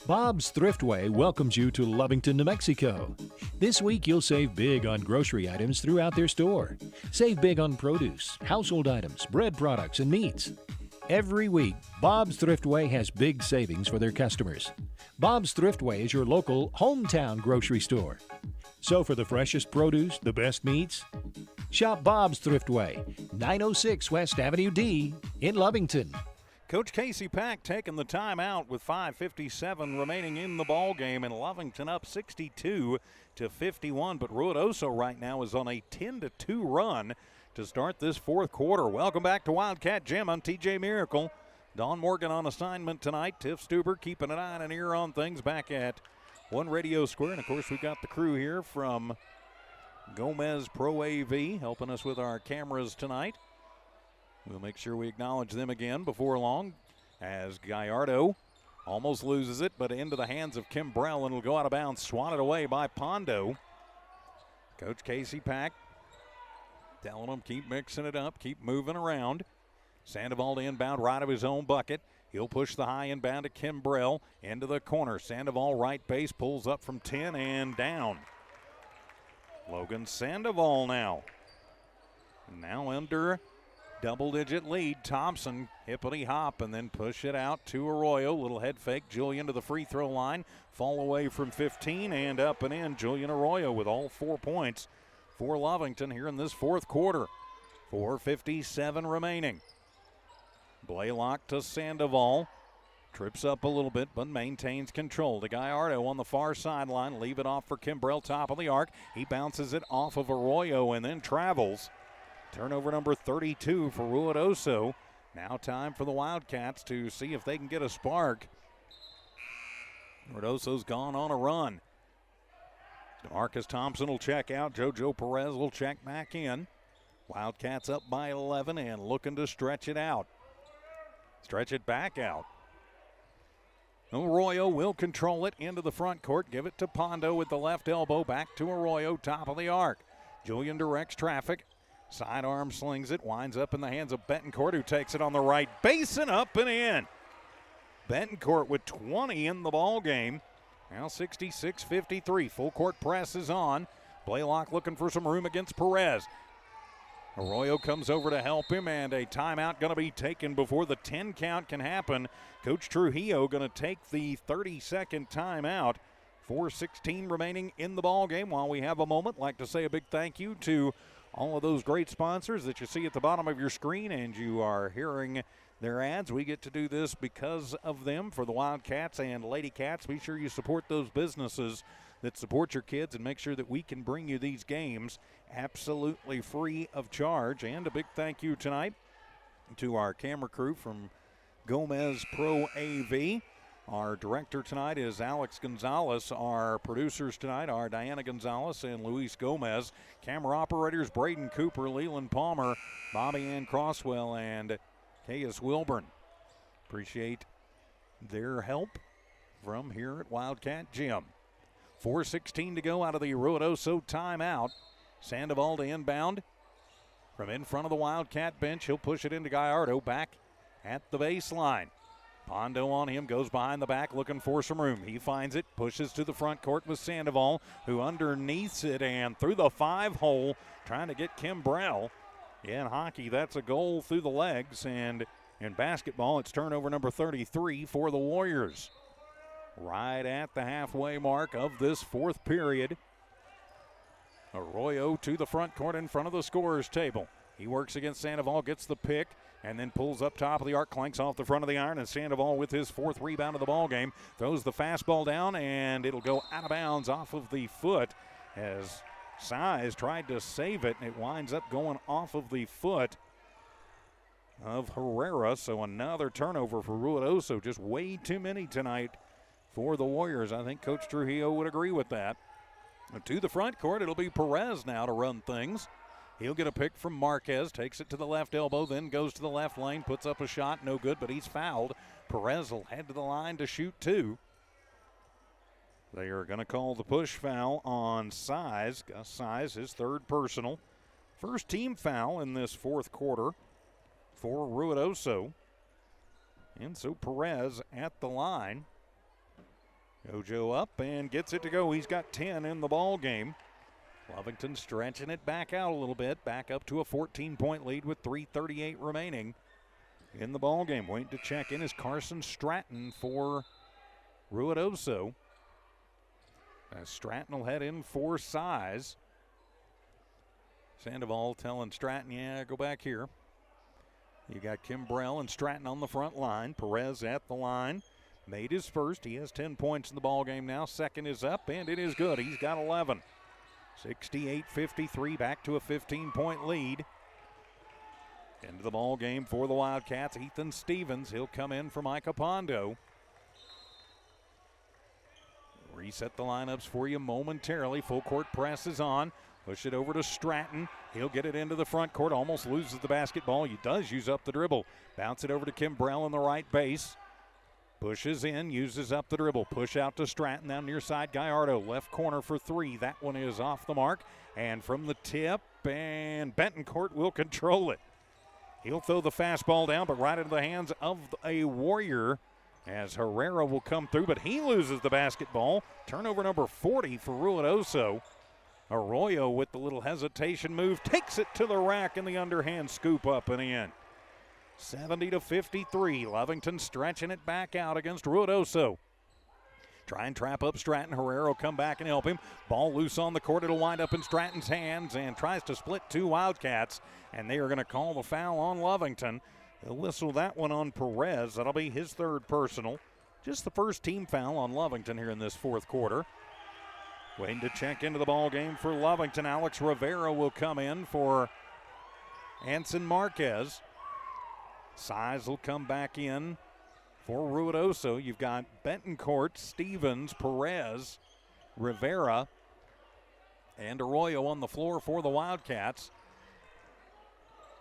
Bob's Thriftway welcomes you to Lovington, New Mexico. This week you'll save big on grocery items throughout their store. Save big on produce, household items, bread products, and meats. Every week, Bob's Thriftway has big savings for their customers. Bob's Thriftway is your local hometown grocery store. So for the freshest produce, the best meats, shop Bob's Thriftway, 906 West Avenue D in Lovington. Coach Casey Pack taking the timeout with 5:57 remaining in the ball game, and Lovington up 62 to 51. But Ruidoso right now is on a 10-2 run to start this fourth quarter. Welcome back to Wildcat Gym. I'm TJ Miracle. Don Morgan on assignment tonight. Tiff Stuber keeping an eye and an ear on things back at One Radio Square. And of course, we've got the crew here from Gomez Pro AV helping us with our cameras tonight. We'll make sure we acknowledge them again before long as Gallardo almost loses it, but into the hands of Kimbrell, and it'll go out of bounds, swatted away by Pondo. Coach Casey Pack telling them keep mixing it up, keep moving around. Sandoval to inbound right of his own bucket. He'll push the high inbound to Kimbrell into the corner. Sandoval right base, pulls up from 10 and down. Logan Sandoval now under double-digit lead. Thompson, hippity hop, and then push it out to Arroyo. Little head fake. Julian to the free throw line. Fall away from 15 and up and in. Julian Arroyo with all 4 points for Lovington here in this fourth quarter. 4:57 remaining. Blaylock to Sandoval. Trips up a little bit, but maintains control. To Gallardo on the far sideline. Leave it off for Kimbrell, top of the arc. He bounces it off of Arroyo and then travels. Turnover number 32 for Ruidoso. Now time for the Wildcats to see if they can get a spark. Ruidoso's gone on a run. Marcus Thompson will check out. JoJo Perez will check back in. Wildcats up by 11 and looking to stretch it out. Stretch it back out. Arroyo will control it into the front court. Give it to Pondo with the left elbow. Back to Arroyo, top of the arc. Julian directs traffic. Sidearm slings it. Winds up in the hands of Betancourt, who takes it on the right base and up and in. Betancourt with 20 in the ball game. Now 66-53. Full court press is on. Blaylock looking for some room against Perez. Arroyo comes over to help him, and a timeout going to be taken before the 10 count can happen. Coach Trujillo going to take the 30-second timeout. 4:16 remaining in the ball game. While we have a moment, like to say a big thank you to all of those great sponsors that you see at the bottom of your screen, and you are hearing their ads. We get to do this because of them for the Wildcats and Lady Cats. Be sure you support those businesses that support your kids and make sure that we can bring you these games absolutely free of charge. And a big thank you tonight to our camera crew from Gomez Pro AV. Our director tonight is Alex Gonzalez. Our producers tonight are Diana Gonzalez and Luis Gomez. Camera operators Braden Cooper, Leland Palmer, Bobby Ann Crosswell, and Caius Wilburn. Appreciate their help from here at Wildcat Gym. 4:16 to go out of the Ruidoso timeout. Sandoval to inbound from in front of the Wildcat bench. He'll push it into Gallardo back at the baseline. Pondo on him, goes behind the back looking for some room. He finds it, pushes to the front court with Sandoval, who underneaths it and through the 5-hole, trying to get Kimbrell. In hockey, that's a goal through the legs, and in basketball, it's turnover number 33 for the Warriors. Right at the halfway mark of this fourth period. Arroyo to the front court in front of the scorer's table. He works against Sandoval, gets the pick, and then pulls up top of the arc, clanks off the front of the iron, and Sandoval with his fourth rebound of the ball game throws the fastball down, and it'll go out of bounds off of the foot as Size tried to save it, and it winds up going off of the foot of Herrera. So another turnover for Ruidoso. Just way too many tonight for the Warriors. I think Coach Trujillo would agree with that. To the front court, it'll be Perez now to run things. He'll get a pick from Marquez, takes it to the left elbow, then goes to the left lane, puts up a shot, no good, but he's fouled. Perez will head to the line to shoot two. They are going to call the push foul on Size. Gus Size, his third personal. First team foul in this fourth quarter for Ruidoso. And so Perez at the line. Jojo up and gets it to go. He's got 10 in the ball game. Lovington stretching it back out a little bit, back up to a 14-point lead with 3:38 remaining in the ball game. Waiting to check in is Carson Stratton for Ruidoso. As Stratton will head in for Size. Sandoval telling Stratton, yeah, go back here. You got Kimbrell and Stratton on the front line. Perez at the line. Made his first. He has 10 points in the ball game now. Second is up, and it is good. He's got 11. 68-53, back to a 15-point lead. Into the ball game for the Wildcats, Ethan Stevens. He'll come in for Micah Pondo. Reset the lineups for you momentarily. Full court press is on. Push it over to Stratton. He'll get it into the front court. Almost loses the basketball. He does use up the dribble. Bounce it over to Kimbrell on the right base. Pushes in, uses up the dribble. Push out to Stratton, down near side. Gallardo, left corner for three. That one is off the mark. And from the tip, and Betancourt will control it. He'll throw the fastball down, but right into the hands of a Warrior as Herrera will come through, but he loses the basketball. Turnover number 40 for Ruidoso. Arroyo with the little hesitation move, takes it to the rack and the underhand scoop up and in. 70-53, Lovington stretching it back out against Ruidoso. Try and trap up Stratton. Herrera will come back and help him. Ball loose on the court. It'll wind up in Stratton's hands and tries to split two Wildcats, and they are going to call the foul on Lovington. They'll whistle that one on Perez. That'll be his third personal. Just the first team foul on Lovington here in this fourth quarter. Waiting to check into the ball game for Lovington. Alex Rivera will come in for Anson Marquez. Size will come back in for Ruidoso. You've got Betancourt, Stevens, Perez, Rivera, and Arroyo on the floor for the Wildcats.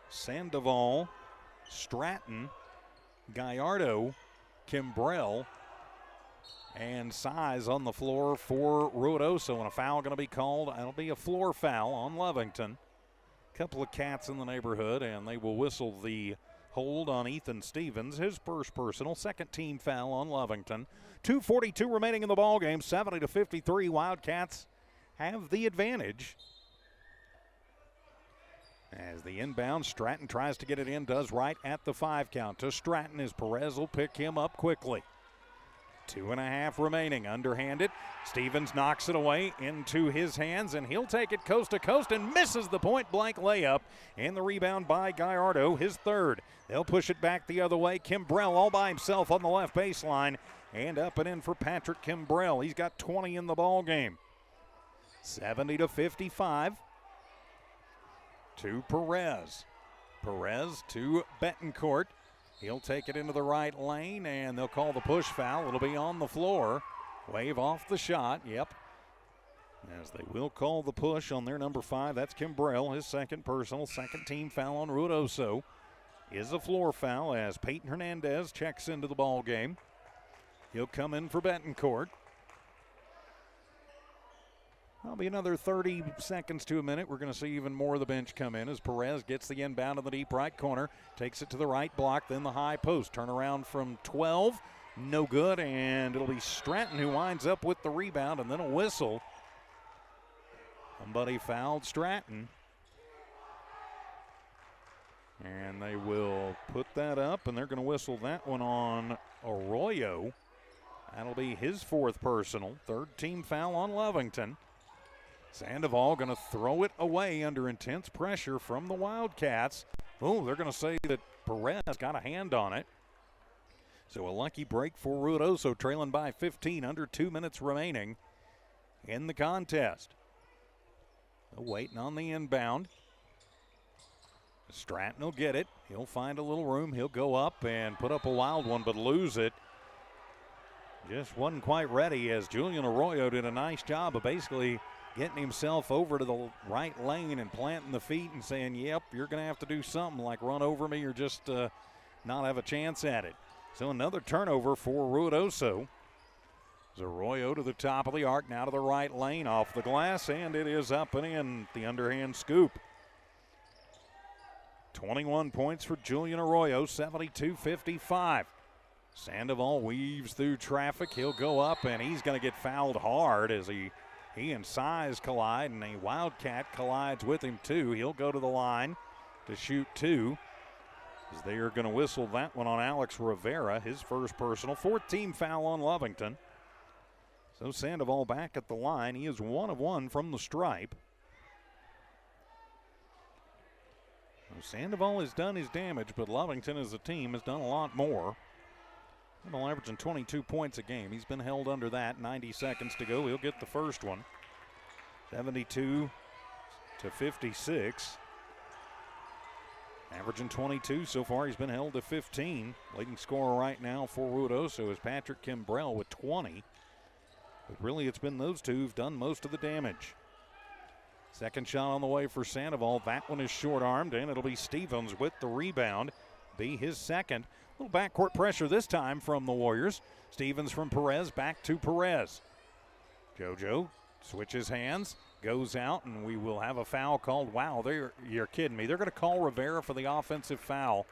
Sandoval, Stratton, Gallardo, Kimbrell, and Size on the floor for Ruidoso. And a foul going to be called. That'll be a floor foul on Lovington. Couple of cats in the neighborhood, and they will whistle the hold on Ethan Stevens, his first personal. Second team foul on Lovington. 2:42 remaining in the ball game. 70-53. Wildcats have the advantage. As the inbound, Stratton tries to get it in, does right at the 5 count to Stratton as Perez will pick him up quickly. 2.5 remaining, underhanded. Stevens knocks it away into his hands, and he'll take it coast to coast and misses the point-blank layup. And the rebound by Gallardo, his third. They'll push it back the other way. Kimbrell all by himself on the left baseline, and up and in for Patrick Kimbrell. He's got 20 in the ball game. 70-55 to Perez. Perez to Betancourt. He'll take it into the right lane, and they'll call the push foul. It'll be on the floor. Wave off the shot. Yep. As they will call the push on their number 5. That's Kimbrell, his second personal. Second team foul on Ruidoso. Is a floor foul as Peyton Hernandez checks into the ball game. He'll come in for Betancourt. That'll be another 30 seconds to a minute. We're going to see even more of the bench come in as Perez gets the inbound in the deep right corner, takes it to the right block, then the high post. Turnaround from 12, no good, and it'll be Stratton who winds up with the rebound and then a whistle. Somebody fouled Stratton. And they will put that up, and they're going to whistle that one on Arroyo. That'll be his fourth personal. Third team foul on Lovington. Sandoval going to throw it away under intense pressure from the Wildcats. Oh, they're going to say that Perez got a hand on it. So a lucky break for Ruidoso, trailing by 15, under 2 minutes remaining in the contest. Waiting on the inbound. Stratton will get it. He'll find a little room. He'll go up and put up a wild one, but lose it. Just wasn't quite ready as Julian Arroyo did a nice job of basically getting himself over to the right lane and planting the feet and saying, yep, you're going to have to do something like run over me or just not have a chance at it. So another turnover for Ruidoso. Arroyo to the top of the arc, now to the right lane, off the glass, and it is up and in, the underhand scoop. 21 points for Julian Arroyo, 72-55. Sandoval weaves through traffic. He'll go up, and he's going to get fouled hard as he and Size collide, and a Wildcat collides with him too. He'll go to the line to shoot two, as they are going to whistle that one on Alex Rivera, his first personal. Fourth team foul on Lovington. So Sandoval back at the line. He is 1 of 1 from the stripe. Sandoval has done his damage, but Lovington as a team has done a lot more. He's averaging 22 points a game. He's been held under that. 90 seconds to go. He'll get the first one. 72-56. Averaging 22 so far. He's been held to 15. Leading scorer right now for Ruidoso is Patrick Kimbrell with 20. But really it's been those two who've done most of the damage. Second shot on the way for Sandoval. That one is short-armed, and it'll be Stevens with the rebound. Be his second. A little backcourt pressure this time from the Warriors. Stevens from Perez, back to Perez. JoJo switches hands, goes out, and we will have a foul called. Wow, you're kidding me. They're going to call Rivera for the offensive foul.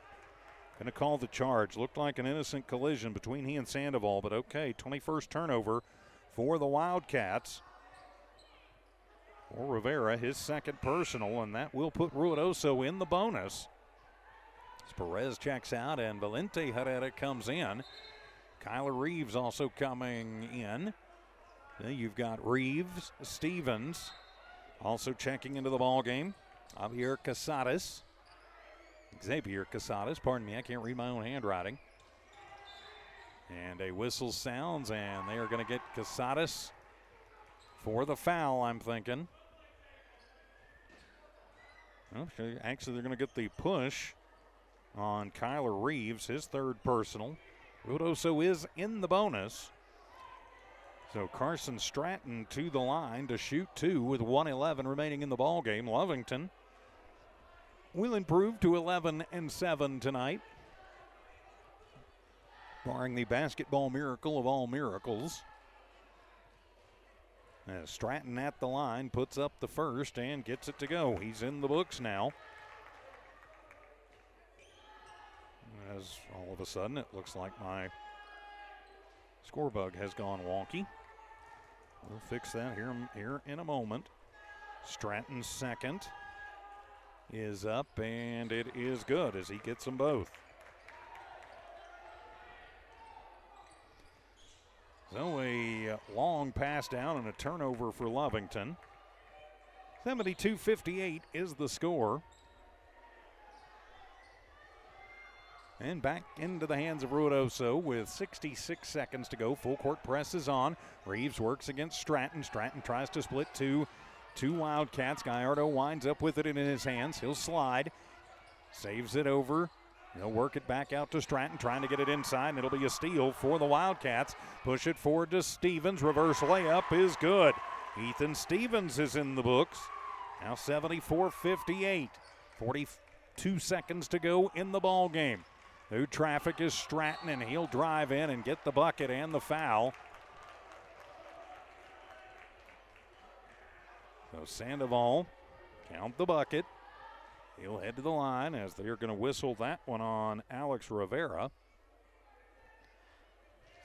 Going to call the charge. Looked like an innocent collision between he and Sandoval, but okay, 21st turnover for the Wildcats. For Rivera, his second personal, and that will put Ruidoso in the bonus. As Perez checks out and Valente Herrera comes in. Kyler Reeves also coming in. Then you've got Reeves, Stevens also checking into the ball game. Xavier Casares, pardon me, I can't read my own handwriting. And a whistle sounds, and they are going to get Casares for the foul, I'm thinking. Okay, actually, they're going to get the push on Kyler Reeves, his third personal. Ruidoso is in the bonus. So Carson Stratton to the line to shoot two with 1:11 remaining in the ball game. Lovington will improve to 11-7 tonight, barring the basketball miracle of all miracles. As Stratton at the line puts up the first and gets it to go. He's in the books now. As all of a sudden it looks like my score bug has gone wonky. We'll fix that here in a moment. Stratton's second is up, and it is good as he gets them both. So a long pass down and a turnover for Lovington. 72-58 is the score. And back into the hands of Ruidoso with 66 seconds to go. Full court press is on. Reeves works against Stratton. Stratton tries to split two Wildcats. Gallardo winds up with it in his hands. He'll slide. Saves it over. He'll work it back out to Stratton, trying to get it inside, and it'll be a steal for the Wildcats. Push it forward to Stevens. Reverse layup is good. Ethan Stevens is in the books. Now 74-58. 42 seconds to go in the ball game. Through traffic is Stratton, and he'll drive in and get the bucket and the foul. So Sandoval, count the bucket. He'll head to the line as they're going to whistle that one on Alex Rivera.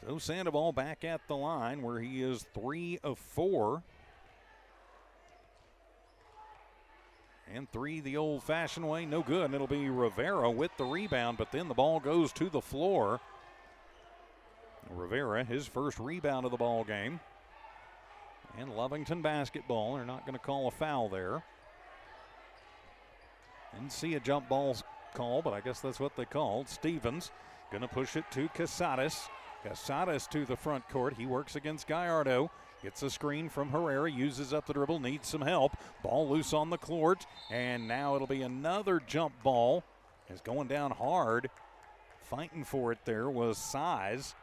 So Sandoval back at the line where he is 3 of 4. And 3 the old-fashioned way, no good. And it'll be Rivera with the rebound, but then the ball goes to the floor. Rivera, his first rebound of the ball game. And Lovington basketball. They're not going to call a foul there. Didn't see a jump ball call, but I guess that's what they called. Stevens going to push it to Casares. Casares to the front court. He works against Gallardo. Gets a screen from Herrera, uses up the dribble, needs some help. Ball loose on the court, and now it'll be another jump ball. It's going down hard. Fighting for it there was Size.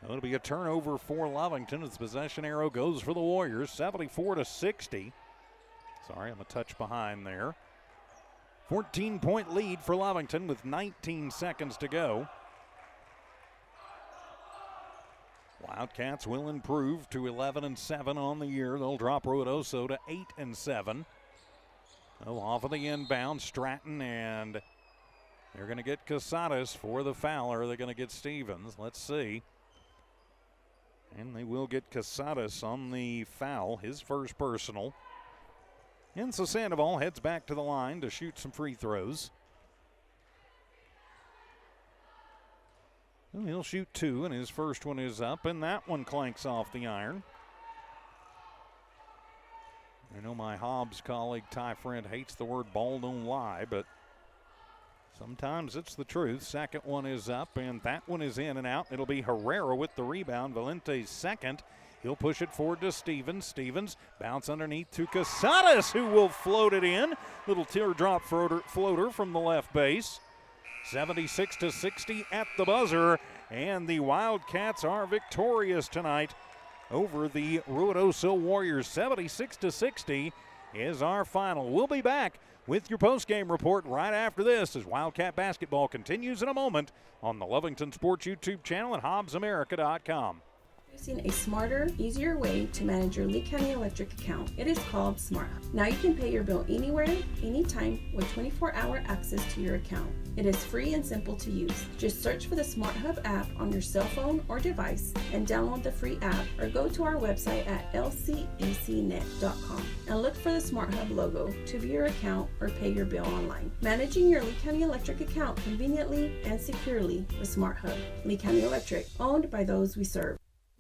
It'll be a turnover for Lovington as the possession arrow goes for the Warriors, 74-60. Sorry, I'm a touch behind there. 14-point lead for Lovington with 19 seconds to go. Wildcats will improve to 11-7 on the year. They'll drop Ruidoso to 8-7. Oh, off of the inbound, Stratton, and they're going to get Casares for the foul, or are they going to get Stevens? Let's see. And they will get Casares on the foul, his first personal. And so Sandoval heads back to the line to shoot some free throws. Well, he'll shoot 2, and his first one is up, and that one clanks off the iron. I know my Hobbs colleague Ty Friend hates the word ball don't lie, but sometimes it's the truth. Second one is up, and that one is in and out. It'll be Herrera with the rebound. Valente's second. He'll push it forward to Stevens. Stevens bounce underneath to Casares, who will float it in. Little teardrop floater from the left base. 76-60 at the buzzer, and the Wildcats are victorious tonight over the Ruidoso Warriors, 76-60. is our final. We'll be back with your post-game report right after this as Wildcat basketball continues in a moment on the Lovington Sports YouTube channel at HobbsAmerica.com. Using a smarter, easier way to manage your Lee County Electric account. It is called SmartHub. Now you can pay your bill anywhere, anytime with 24-hour access to your account. It is free and simple to use. Just search for the SmartHub app on your cell phone or device and download the free app, or go to our website at lcecnet.com and look for the SmartHub logo to view your account or pay your bill online. Managing your Lee County Electric account conveniently and securely with SmartHub. Lee County Electric, owned by those we serve.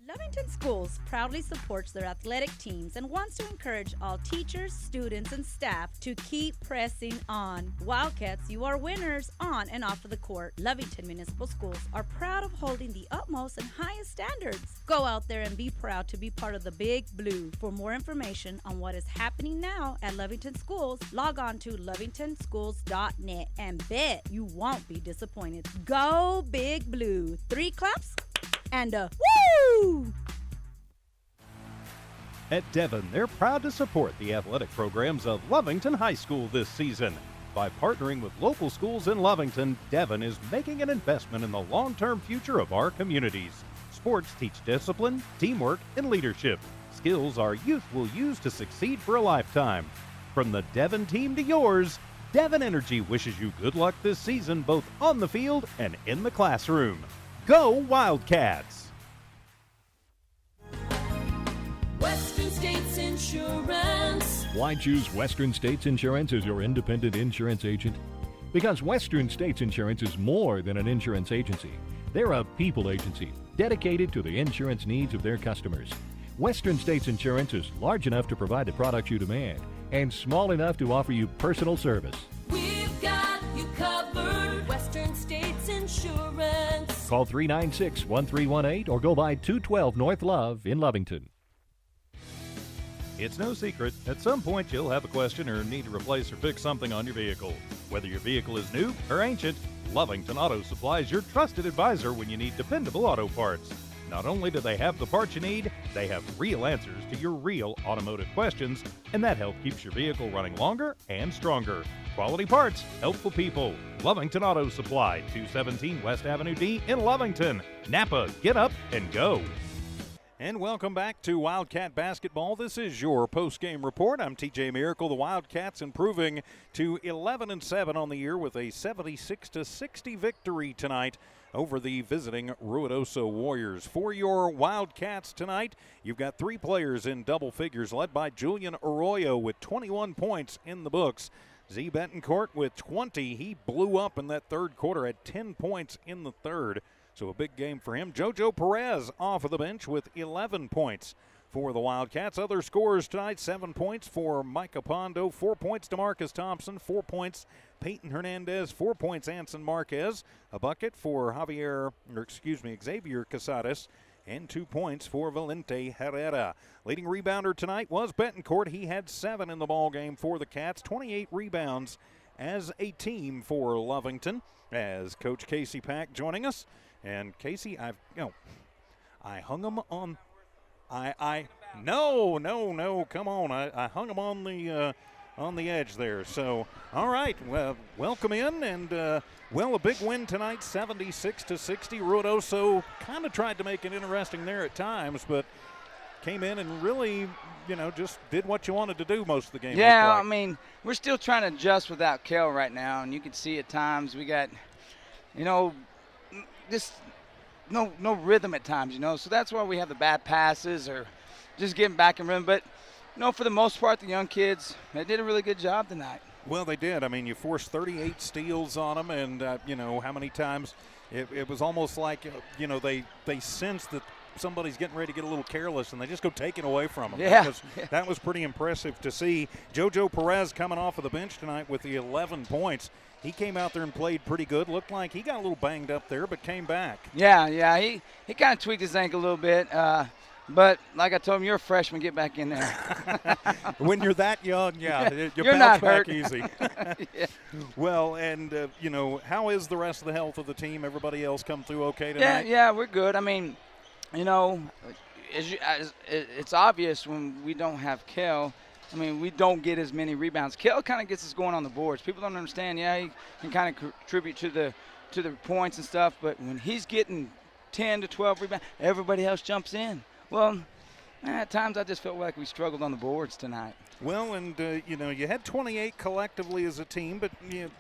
Lovington Schools proudly supports their athletic teams and wants to encourage all teachers, students, and staff to keep pressing on. Wildcats, you are winners on and off of the court. Lovington Municipal Schools are proud of holding the utmost and highest standards. Go out there and be proud to be part of the Big Blue. For more information on what is happening now at Lovington Schools, log on to lovingtonschools.net and bet you won't be disappointed. Go Big Blue. 3 claps and a woo! At Devon, they're proud to support the athletic programs of Lovington High School this season. By partnering with local schools in Lovington, Devon is making an investment in the long-term future of our communities. Sports teach discipline, teamwork, and leadership. Skills our youth will use to succeed for a lifetime. From the Devon team to yours, Devon Energy wishes you good luck this season, both on the field and in the classroom. Go Wildcats! Western States Insurance. Why choose Western States Insurance as your independent insurance agent? Because Western States Insurance is more than an insurance agency. They're a people agency dedicated to the insurance needs of their customers. Western States Insurance is large enough to provide the products you demand and small enough to offer you personal service. We've got you covered. Western States Insurance. Call 396-1318 or go by 212 North Love in Lovington. It's no secret, at some point you'll have a question or need to replace or fix something on your vehicle. Whether your vehicle is new or ancient, Lovington Auto Supply is your trusted advisor when you need dependable auto parts. Not only do they have the parts you need, they have real answers to your real automotive questions, and that help keeps your vehicle running longer and stronger. Quality parts, helpful people. Lovington Auto Supply, 217 West Avenue D in Lovington. Napa, get up and go. And welcome back to Wildcat Basketball. This is your post-game report. I'm TJ Miracle. The Wildcats improving to 11-7 on the year with a 76-60 victory tonight over the visiting Ruidoso Warriors. For your Wildcats tonight, you've got 3 players in double figures, led by Julian Arroyo with 21 points in the books. Z Betancourt with 20. He blew up in that third quarter at 10 points in the third. So a big game for him. JoJo Perez off of the bench with 11 points for the Wildcats. Other scorers tonight, 7 points for Micah Pondo, 4 points to Marcus Thompson, 4 points Peyton Hernandez, 4 points Anson Marquez, a bucket for Xavier Casares, and 2 points for Valente Herrera. Leading rebounder tonight was Betancourt. He had 7 in the ball game for the Cats, 28 rebounds as a team for Lovington. As Coach Casey Pack joining us. And Casey, I hung him on. No, come on. I hung him on the edge there. So, all right, well, welcome in, and a big win tonight, 76-60. Ruidoso kind of tried to make it interesting there at times, but came in and really, just did what you wanted to do most of the game. Yeah, I mean, we're still trying to adjust without Kel right now, and you can see at times we got, just no rhythm at times, So that's why we have the bad passes or just getting back in rhythm. But, for the most part, the young kids, they did a really good job tonight. Well, they did. I mean, you forced 38 steals on them, and, how many times it was almost like, they sensed that somebody's getting ready to get a little careless, and they just go taking away from them. Yeah. That was pretty impressive to see. JoJo Perez coming off of the bench tonight with the 11 points. He came out there and played pretty good. Looked like he got a little banged up there, but came back. Yeah, he kind of tweaked his ankle a little bit. But like I told him, you're a freshman. Get back in there. When you're that young, you you're bounce not back hurt. easy. Yeah. Well, and, how is the rest of the health of the team? Everybody else come through okay tonight? Yeah, we're good. I mean, it's obvious when we don't have Kel I mean, we don't get as many rebounds. Kel kind of gets us going on the boards. People don't understand. Yeah, he can kind of contribute to the points and stuff, but when he's getting 10 to 12 rebounds, everybody else jumps in. Well, at times I just felt like we struggled on the boards tonight. Well, and you had 28 collectively as a team, but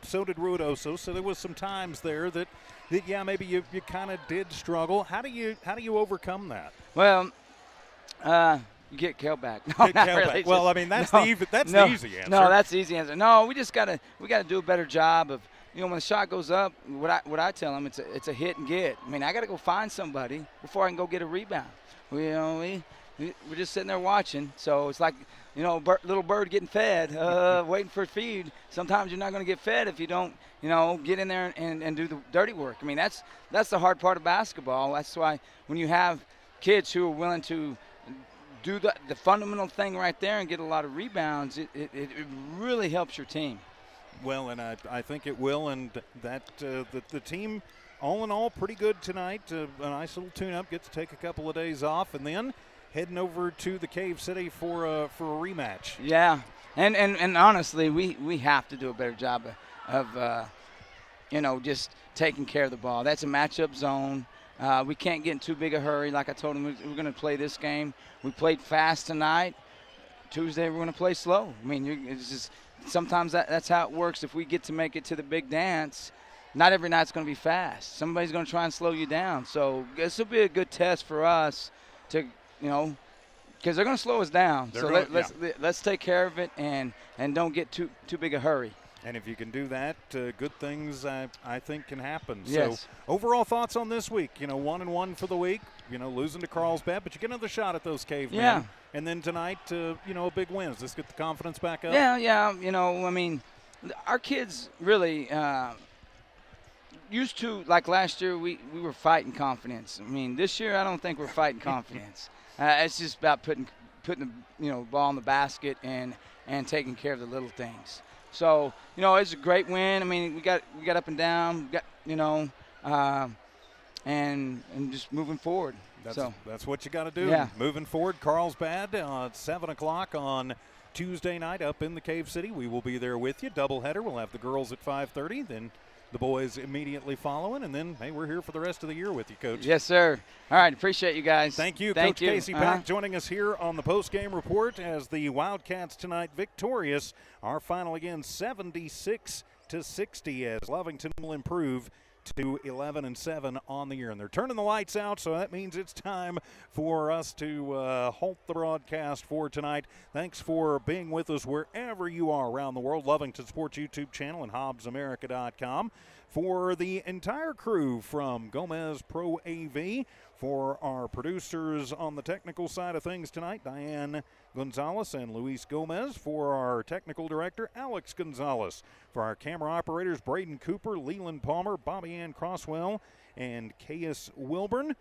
so did Ruidoso. So there was some times there that maybe you kind of did struggle. How do you overcome that? Well, you get Kel back. No, Get not Kel really. back. Well, I mean that's the easy answer. No, that's the easy answer. No, we gotta do a better job of, when the shot goes up, what I tell them, it's a hit and get. I mean, I got to go find somebody before I can go get a rebound. We're just sitting there watching. So it's like, little bird getting fed, waiting for a feed. Sometimes you're not going to get fed if you don't, get in there and do the dirty work. I mean, that's the hard part of basketball. That's why when you have kids who are willing to do the fundamental thing right there and get a lot of rebounds, it really helps your team. Well, and I think it will, and that the team, all in all, pretty good tonight. A nice little tune-up, get to take a couple of days off, and then heading over to the Cave City for a rematch. Yeah, and honestly, we have to do a better job of just taking care of the ball. That's a matchup zone. We can't get in too big a hurry. Like I told them, we're going to play this game. We played fast tonight. Tuesday, we're going to play slow. I mean, it's just sometimes that's how it works. If we get to make it to the big dance, not every night's going to be fast. Somebody's going to try and slow you down. So this will be a good test for us to, because they're going to slow us down. Let's take care of it and don't get too big a hurry. And if you can do that, good things I think can happen. Yes. So overall thoughts on this week? 1-1 for the week. Losing to Carlsbad, but you get another shot at those cavemen. Yeah. And then tonight, a big win. Does this get the confidence back up? Yeah. I mean, our kids really used to, like last year, we were fighting confidence. I mean, this year I don't think we're fighting confidence. It's just about putting the ball in the basket and taking care of the little things. So, it's a great win. I mean, we got up and down, and just moving forward. That's what you got to do. Yeah. Moving forward, Carlsbad at 7 o'clock on Tuesday night up in the Cave City. We will be there with you. Doubleheader. We'll have the girls at 5:30, then the boys immediately following, and then, hey, we're here for the rest of the year with you, Coach. Yes, sir. All right, appreciate you guys. Thank you. Thank Coach you. Casey Pack joining us here on the Postgame Report as the Wildcats tonight victorious. Our final again 76-60 as Lovington will improve to 11-7 on the year. And they're turning the lights out, so that means it's time for us to halt the broadcast for tonight. Thanks for being with us wherever you are around the world. Lovington Sports YouTube channel and HobbsAmerica.com. For the entire crew from Gomez Pro AV, for our producers on the technical side of things tonight, Diane Gonzalez and Luis Gomez. For our technical director, Alex Gonzalez. For our camera operators, Braden Cooper, Leland Palmer, Bobby Ann Crosswell, and Caius Wilburn.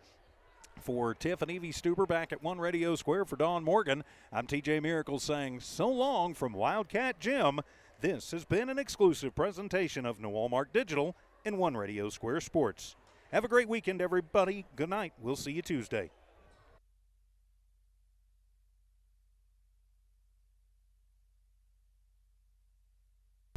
For Tiff and Evie Stuber back at One Radio Square, for Dawn Morgan, I'm TJ Miracle saying so long from Wildcat Gym. This has been an exclusive presentation of New Walmart Digital and One Radio Square Sports. Have a great weekend, everybody. Good night. We'll see you Tuesday.